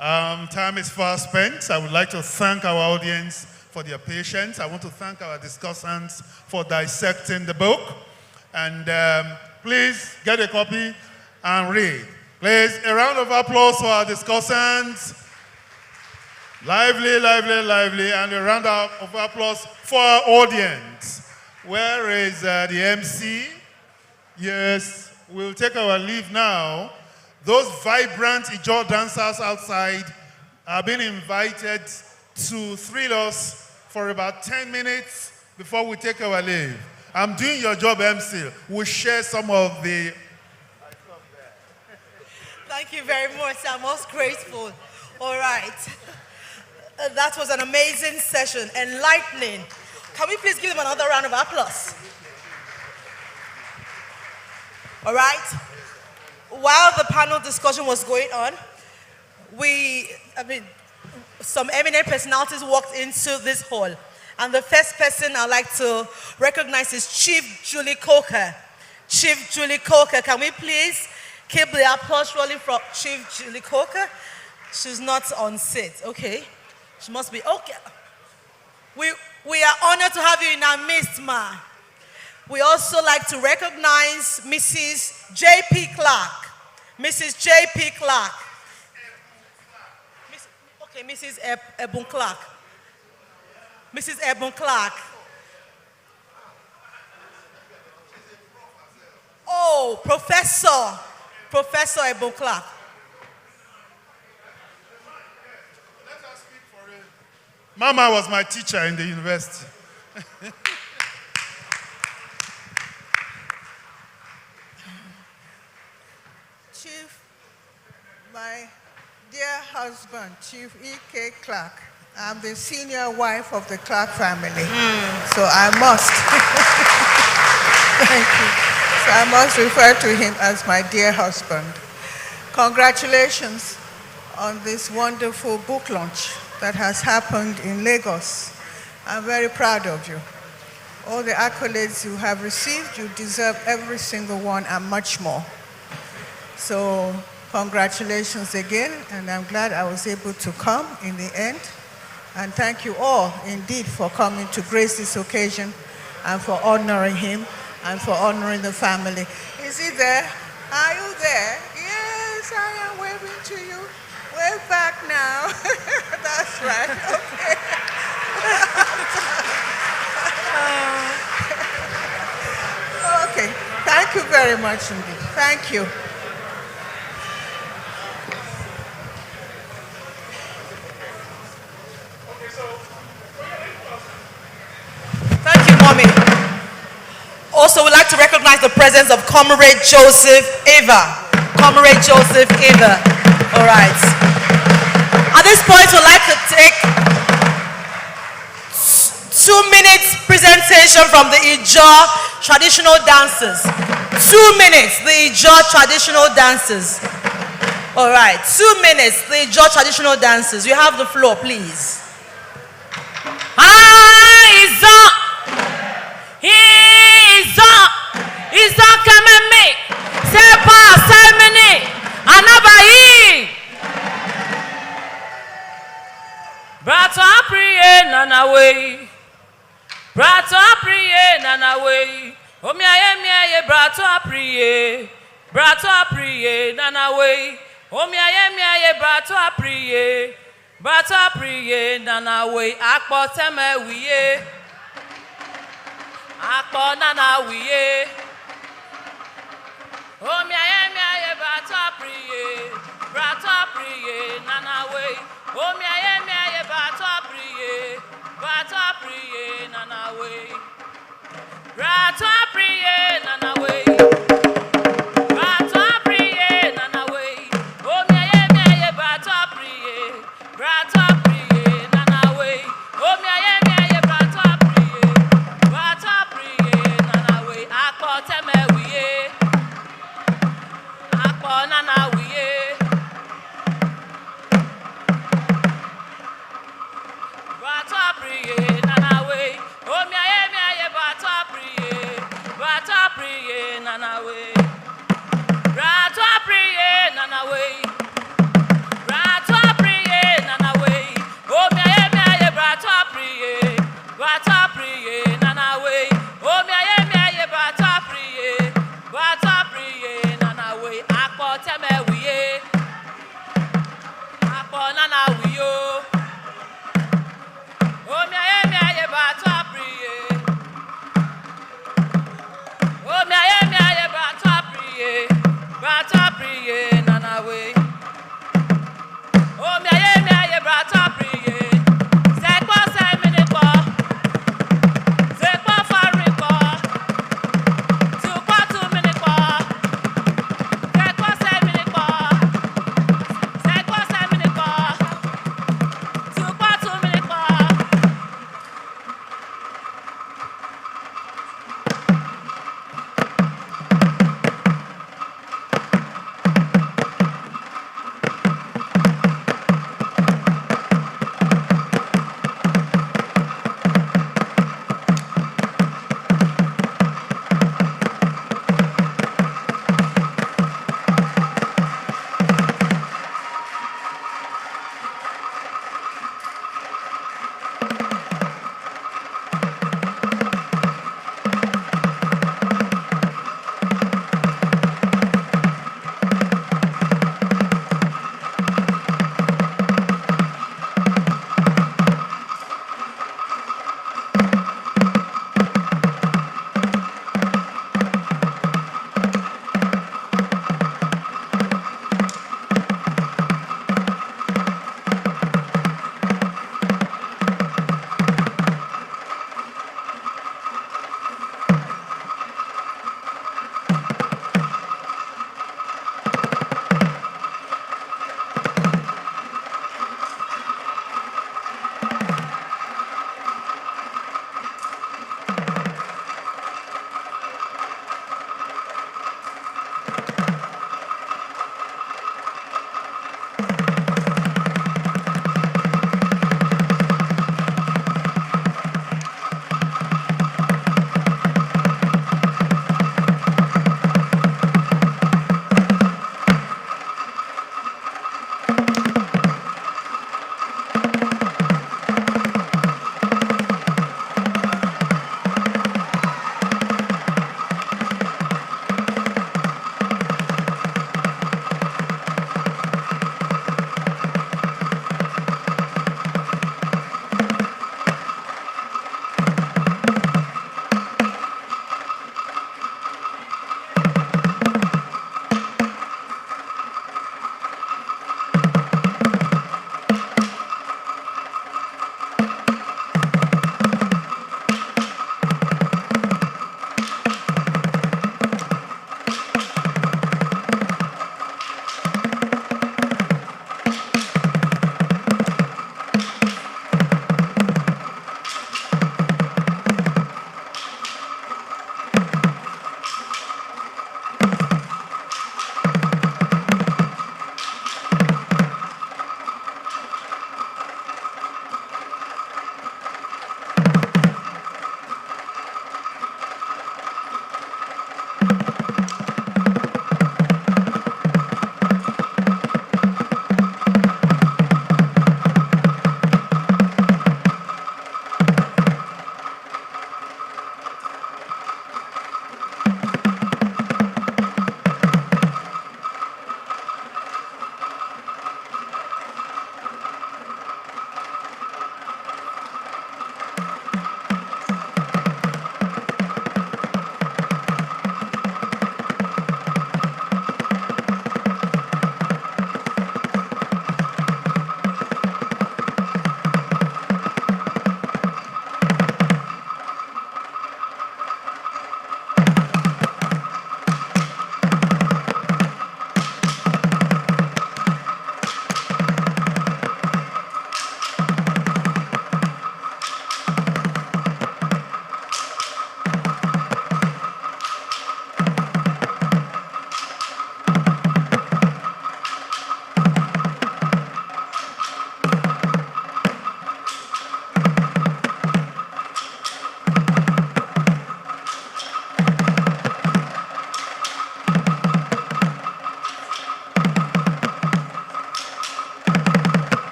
Time is fast spent. I would like to thank our audience for their patience. I want to thank our discussants for dissecting the book. And please get a copy and read. Please, a round of applause for our discussants. Lively, lively, lively. And a round of applause for our audience. Where is the MC? Yes, we'll take our leave now. Those vibrant Ijaw dancers outside are being invited to thrill us for about 10 minutes before we take our leave. I'm doing your job, MC. We'll share some of the... Thank you very much. I'm most grateful. All right. That was an amazing session, enlightening. Can we please give them another round of applause? All right. While the panel discussion was going on, some eminent personalities walked into this hall. And the first person I'd like to recognize is Chief Julie Coker. Chief Julie Coker, can we please keep the applause rolling for Chief Julie Coker? She's not on set, okay. She must be, okay. We are honored to have you in our midst, ma. We also like to recognize Mrs. J.P. Clark. Mrs. J.P. Clark. Mrs. Ebon Clark. Mrs. Ebon Clark. Oh, Professor Ebon Clark. Mama was my teacher in the university. Chief, my dear husband, Chief E.K. Clark. I'm the senior wife of the Clark family, so I must. Thank you. So I must refer to him as my dear husband. Congratulations on this wonderful book launch that has happened in Lagos. I'm very proud of you. All the accolades you have received, you deserve every single one and much more. So congratulations again, and I'm glad I was able to come in the end. And thank you all indeed for coming to grace this occasion and for honoring him and for honoring the family. Is he there? Are you there? Yes, I am waving to you. Wave back now. That's right. Okay. Okay. Thank you very much indeed. Thank you. Thank you, Mommy. Also, we'd like to recognize the presence of Comrade Joseph Eva. Comrade Joseph Eva. All right. At this point, we'd like to take 2 minutes presentation from the Ijaw traditional dancers. 2 minutes, the Ijaw traditional dancers. All right, 2 minutes, the Ijaw traditional dancers. You have the floor, please. Iza kameme sepa semene anabai Brato apriye nanawe Omiaye brato apriye nanawe Omiaye brato apriye nanawe Akpo teme wiye Akpo nana wiye Omiaye brato apriye nanawe Omiaye brato apriye nanawe Brato apriye nanawe Omiaye brato apriye nanawe Omiaye brato apriye nanawe Akpo teme wiye Akpo nana wiye Brato apriye nanawe Omiaye brato apriye nanawe Brato apriye nanawe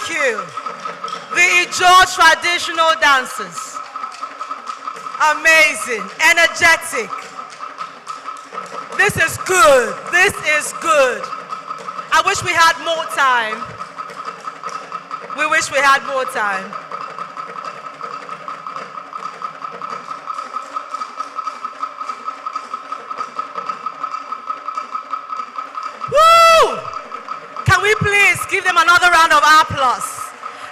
Thank you. The Ijaw traditional dancers. Amazing, energetic. This is good. This is good. I wish we had more time. We wish we had more time. Woo! Can we please give them another round of applause?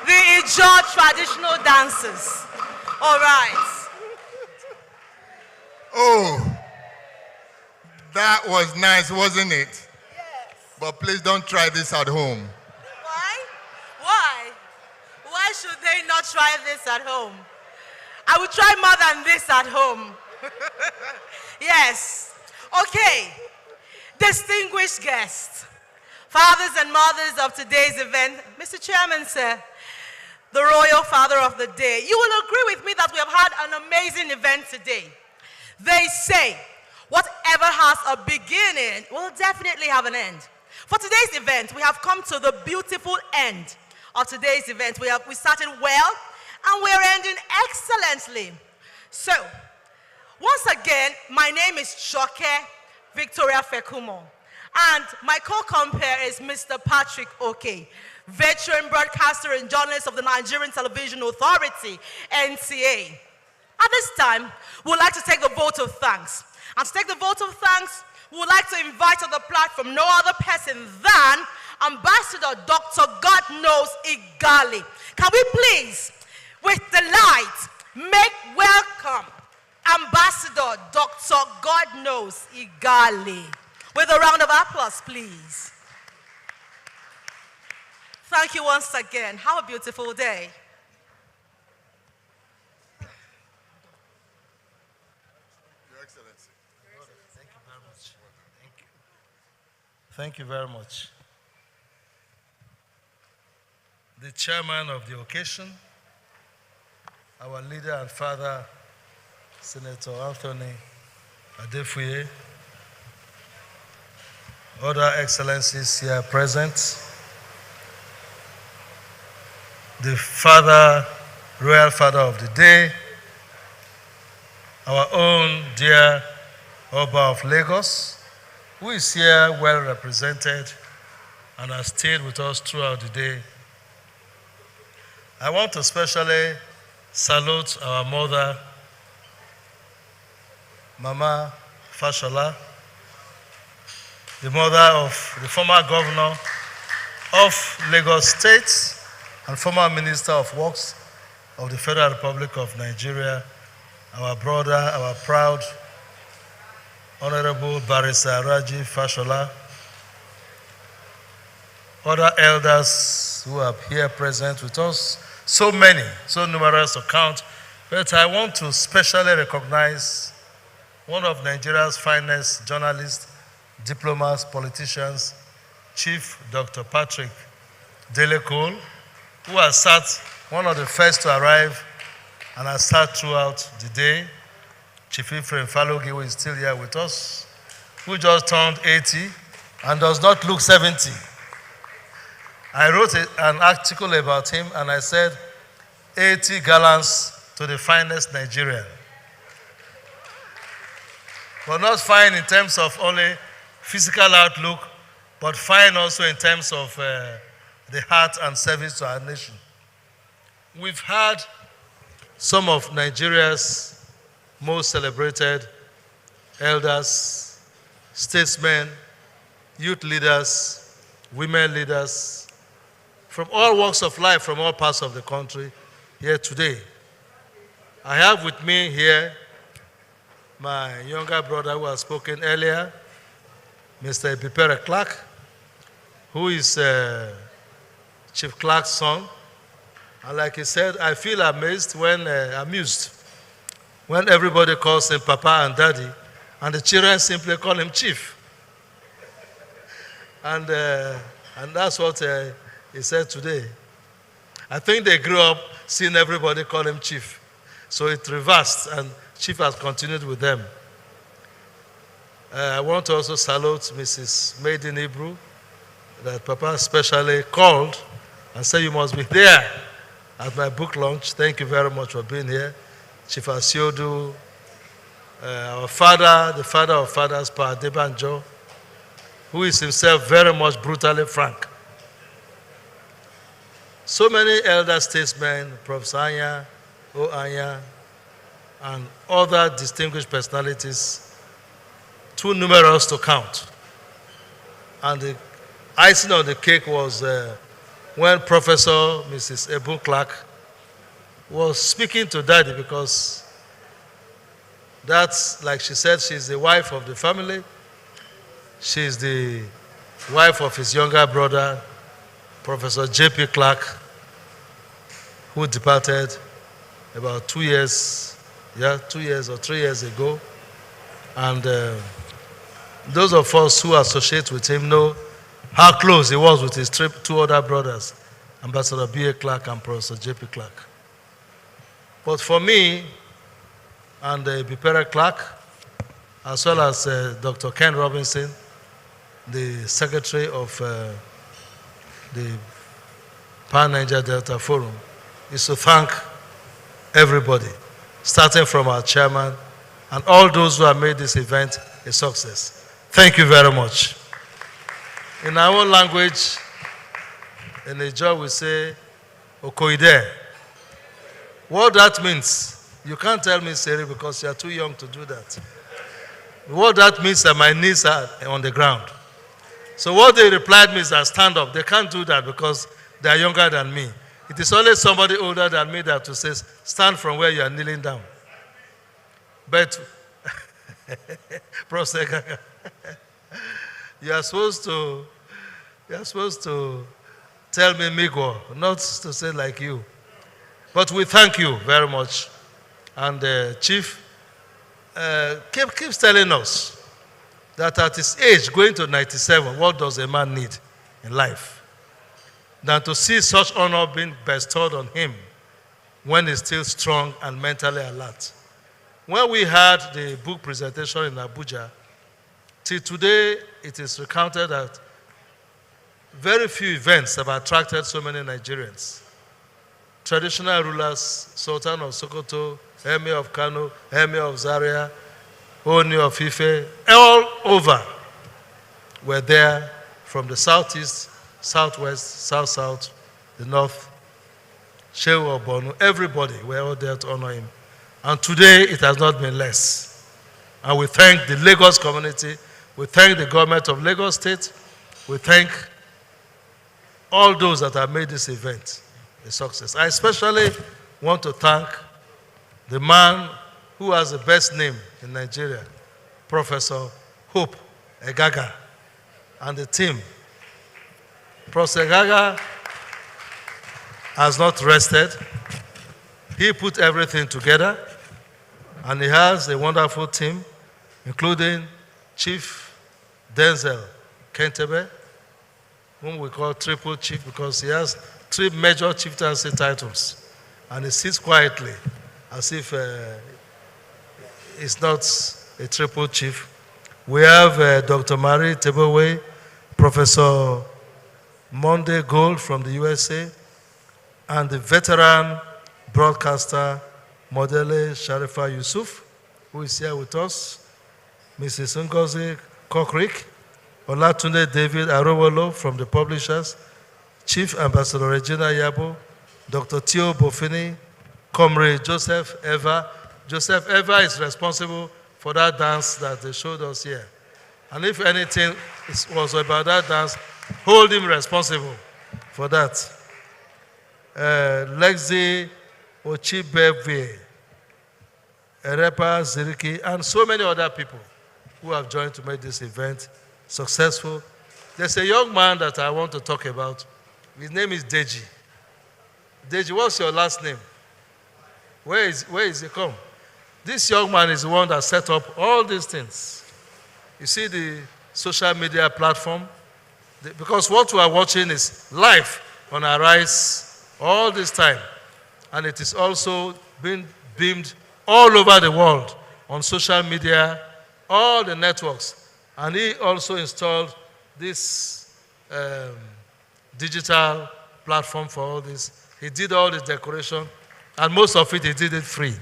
The Ijaw traditional dancers. All right. Oh, that was nice, wasn't it? Yes. But please don't try this at home. Why? Why? Why should they not try this at home? I would try more than this at home. Yes. Okay. Distinguished guests, fathers and mothers of today's event, Mr. Chairman, sir, the royal father of the day, you will agree with me that we have had an amazing event today. They say, whatever has a beginning will definitely have an end. For today's event, we have come to the beautiful end of today's event. We started well, and we're ending excellently. So, once again, my name is Shoke Victoria Fekumo, and my co-compare is Mr. Patrick Oke, veteran broadcaster and journalist of the Nigerian Television Authority, NTA. At this time, we would like to take the vote of thanks. And to take the vote of thanks, we would like to invite to the platform no other person than Ambassador Dr. God Knows Igali. Can we please, with delight, make welcome Ambassador Dr. God Knows Igali. With a round of applause, please. Thank you once again. Have a beautiful day. Thank you very much. The chairman of the occasion, our leader and father, Senator Anthony Adefuye, other excellencies here present, the father, royal father of the day, our own dear Oba of Lagos, who is here well represented and has stayed with us throughout the day. I want to especially salute our mother, Mama Fashola, the mother of the former governor of Lagos State and former Minister of Works of the Federal Republic of Nigeria, our brother, our proud Honorable Barrister Raji Fashola, other elders who are here present with us, so many, so numerous to count, but I want to specially recognize one of Nigeria's finest journalists, diplomats, politicians, Chief Dr. Patrick Dele-Cole, who has sat, one of the first to arrive, and has sat throughout the day. Chief Ephraim Falogi, who is still here with us, who just turned 80 and does not look 70. I wrote an article about him and I said, 80 gallons to the finest Nigerian. But not fine in terms of only physical outlook, but fine also in terms of the heart and service to our nation. We've had some of Nigeria's most celebrated elders, statesmen, youth leaders, women leaders, from all walks of life, from all parts of the country, here today. I have with me here my younger brother who has spoken earlier, Mr. Ebipere Clark, who is Chief Clark's son. And like he said, I feel amused when everybody calls him Papa and Daddy, and the children simply call him Chief. And that's what he said today. I think they grew up seeing everybody call him Chief. So it reversed, and Chief has continued with them. I want to also salute Mrs. Maiden Hebrew, that Papa especially called and said you must be there at my book launch. Thank you very much for being here. Chief Asiodu, our father, the father of fathers, Pa Adebanjo, who is himself very much brutally frank. So many elder statesmen, Professor Anya, O. Anya, and other distinguished personalities, too numerous to count. And the icing on the cake was when Professor Mrs. Ebun Clark was speaking to Daddy, because that's, like she said, she's the wife of the family. She's the wife of his younger brother, Professor J.P. Clark, who departed about 2 years, 2 years or 3 years ago. And those of us who associate with him know how close he was with his two other brothers, Ambassador B.A. Clark and Professor J.P. Clark. But for me and Bipera Clark, as well as Dr. Ken Robinson, the secretary of the Pan-Niger Delta Forum, is to thank everybody, starting from our chairman and all those who have made this event a success. Thank you very much. In our own language, in the job we say, Okoide. What that means, you can't tell me, Seri, because you are too young to do that. What that means is that my knees are on the ground. So what they replied me is that stand up. They can't do that because they are younger than me. It is only somebody older than me that will say, stand from where you are kneeling down. But, Professor, you are supposed to tell me Migo, not to say like you. But we thank you very much. And Chief keeps telling us that at his age, going to 97, what does a man need in life? Than to see such honor being bestowed on him when he's still strong and mentally alert. When we had the book presentation in Abuja, till today it is recounted that very few events have attracted so many Nigerians. Traditional rulers, Sultan of Sokoto, Emir of Kano, Emir of Zaria, Oni of Ife, all over were there from the southeast, southwest, south-south, the north, Shehu of Borno, everybody were all there to honor him. And today it has not been less. And we thank the Lagos community, we thank the government of Lagos State, we thank all those that have made this event a success. I especially want to thank the man who has the best name in Nigeria, Professor Hope Egaga, and the team. Professor Egaga has not rested. He put everything together, and he has a wonderful team, including Chief Denzel Kentebe, whom we call Triple Chief because he has 3 major chieftaincy titles, and he sits quietly as if he's not a triple chief. We have Dr. Marie Tebowe, Professor Monday Gold from the USA, and the veteran broadcaster Modele Sharifa Yusuf, who is here with us, Mrs. Ngozi Kokrik, Olatunde David Arowolo from the publishers, Chief Ambassador Regina Yabo, Dr. Theo Bofini, Comrade Joseph Eva. Joseph Eva is responsible for that dance that they showed us here. And if anything was about that dance, hold him responsible for that. Lexi Ochibebe, Erepa Ziriki, and so many other people who have joined to make this event successful. There's a young man that I want to talk about. His name is Deji. Deji, what's your last name? Where is he come? This young man is the one that set up all these things. You see the social media platform? Because what we are watching is live on Arise all this time. And it is also being beamed all over the world on social media, all the networks. And he also installed this digital platform for all this. He did all the decoration, and most of it, he did it free.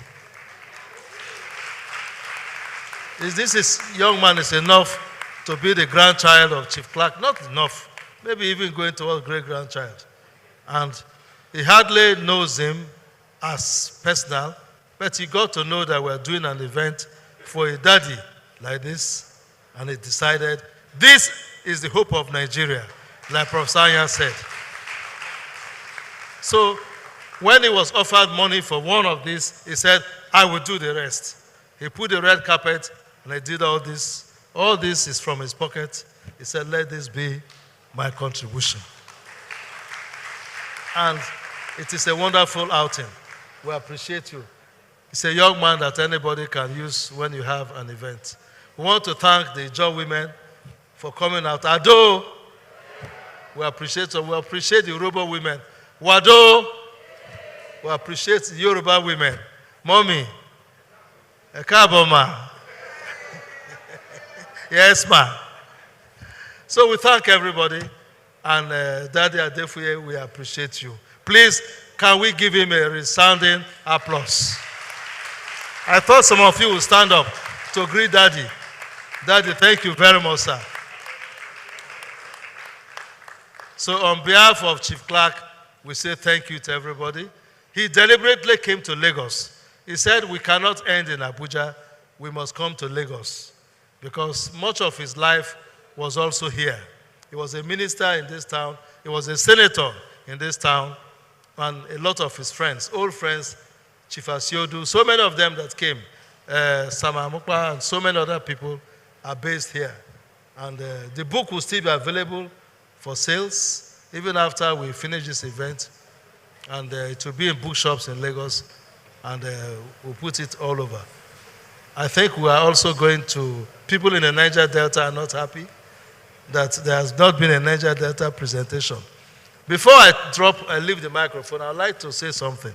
Young man is enough to be the grandchild of Chief Clark? Not enough. Maybe even going towards great-grandchild. And he hardly knows him as personal, but he got to know that we're doing an event for a daddy like this, and he decided, this is the hope of Nigeria, like Professor Anya said. So when he was offered money for one of these, he said, I will do the rest. He put the red carpet, and I did all this. All this is from his pocket. He said, let this be my contribution. And it is a wonderful outing. We appreciate you. It's a young man that anybody can use when you have an event. We want to thank the Joy Women for coming out. Ado, we appreciate them. We appreciate the Yoruba women. Wado, we appreciate the Yoruba women. Mommy, Ekaboma. Yes, ma'am. So we thank everybody. And Daddy Adefuye, we appreciate you. Please, can we give him a resounding applause? I thought some of you would stand up to greet Daddy. Daddy, thank you very much, sir. So on behalf of Chief Clark, we say thank you to everybody. He deliberately came to Lagos. He said we cannot end in Abuja. We must come to Lagos because much of his life was also here. He was a minister in this town. He was a senator in this town. And a lot of his friends, old friends, Chief Asiodu, so many of them that came, Sama Mukpa and so many other people are based here. And the book will still be available for sales even after we finish this event. And it will be in bookshops in Lagos. And we'll put it all over. I think we are also going to, people in the Niger Delta are not happy that there has not been a Niger Delta presentation. Before I leave the microphone, I'd like to say something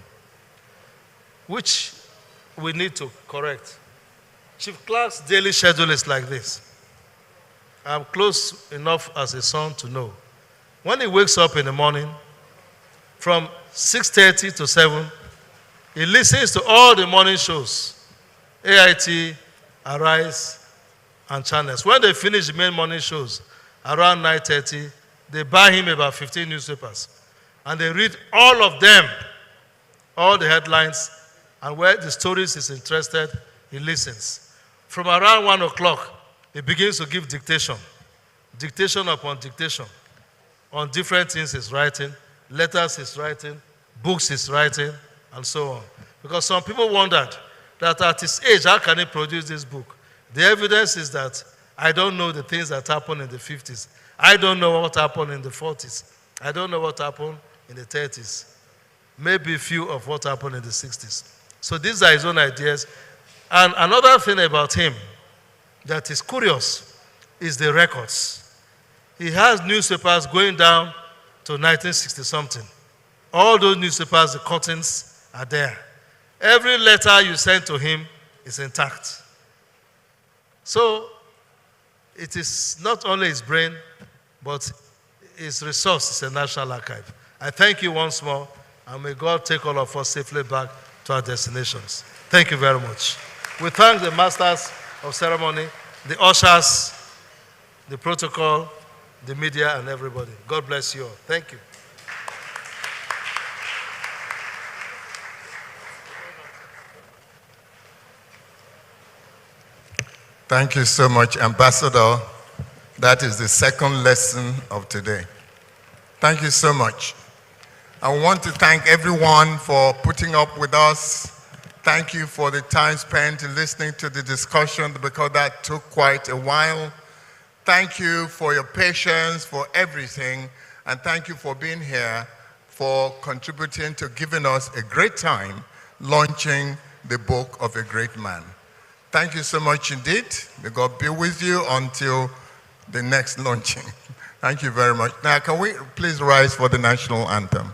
which we need to correct. Chief Clark's daily schedule is like this. I'm close enough as a son to know. When he wakes up in the morning, from 6:30 to 7, he listens to all the morning shows, AIT, Arise, and Channels. When they finish the main morning shows, around 9:30, they buy him about 15 newspapers. And they read all of them, all the headlines, and where the stories is interested, he listens. From around 1 o'clock, he begins to give dictation. Dictation upon dictation. On different things he's writing, letters he's writing, books he's writing, and so on. Because some people wondered that at his age, how can he produce this book? The evidence is that I don't know the things that happened in the 50s. I don't know what happened in the 40s. I don't know what happened in the 30s. Maybe a few of what happened in the 60s. So these are his own ideas. And another thing about him that is curious is the records. He has newspapers going down to 1960-something. All those newspapers, the cuttings are there. Every letter you send to him is intact. So it is not only his brain, but his resource is a national archive. I thank you once more, and may God take all of us safely back to our destinations. Thank you very much. We thank the masters of ceremony, the ushers, the protocol, the media, and everybody. God bless you all. Thank you. Thank you so much, Ambassador. That is the second lesson of today. Thank you so much. I want to thank everyone for putting up with us. Thank you for the time spent listening to the discussion because that took quite a while. Thank you for your patience, for everything, and thank you for being here, for contributing to giving us a great time launching the book of a great man. Thank you so much indeed. May God be with you until the next launching. Thank you very much. Now, can we please rise for the national anthem?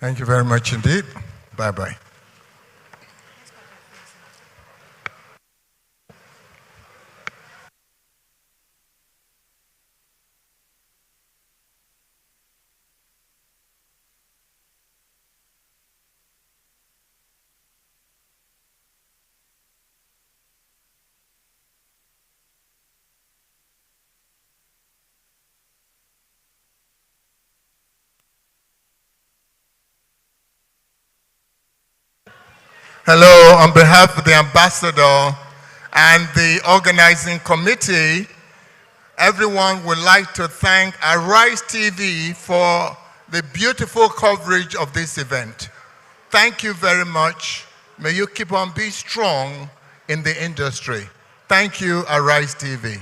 Thank you very much indeed. Bye-bye. Hello, on behalf of the ambassador and the organizing committee, everyone would like to thank Arise TV for the beautiful coverage of this event. Thank you very much. May you keep on being strong in the industry. Thank you, Arise TV.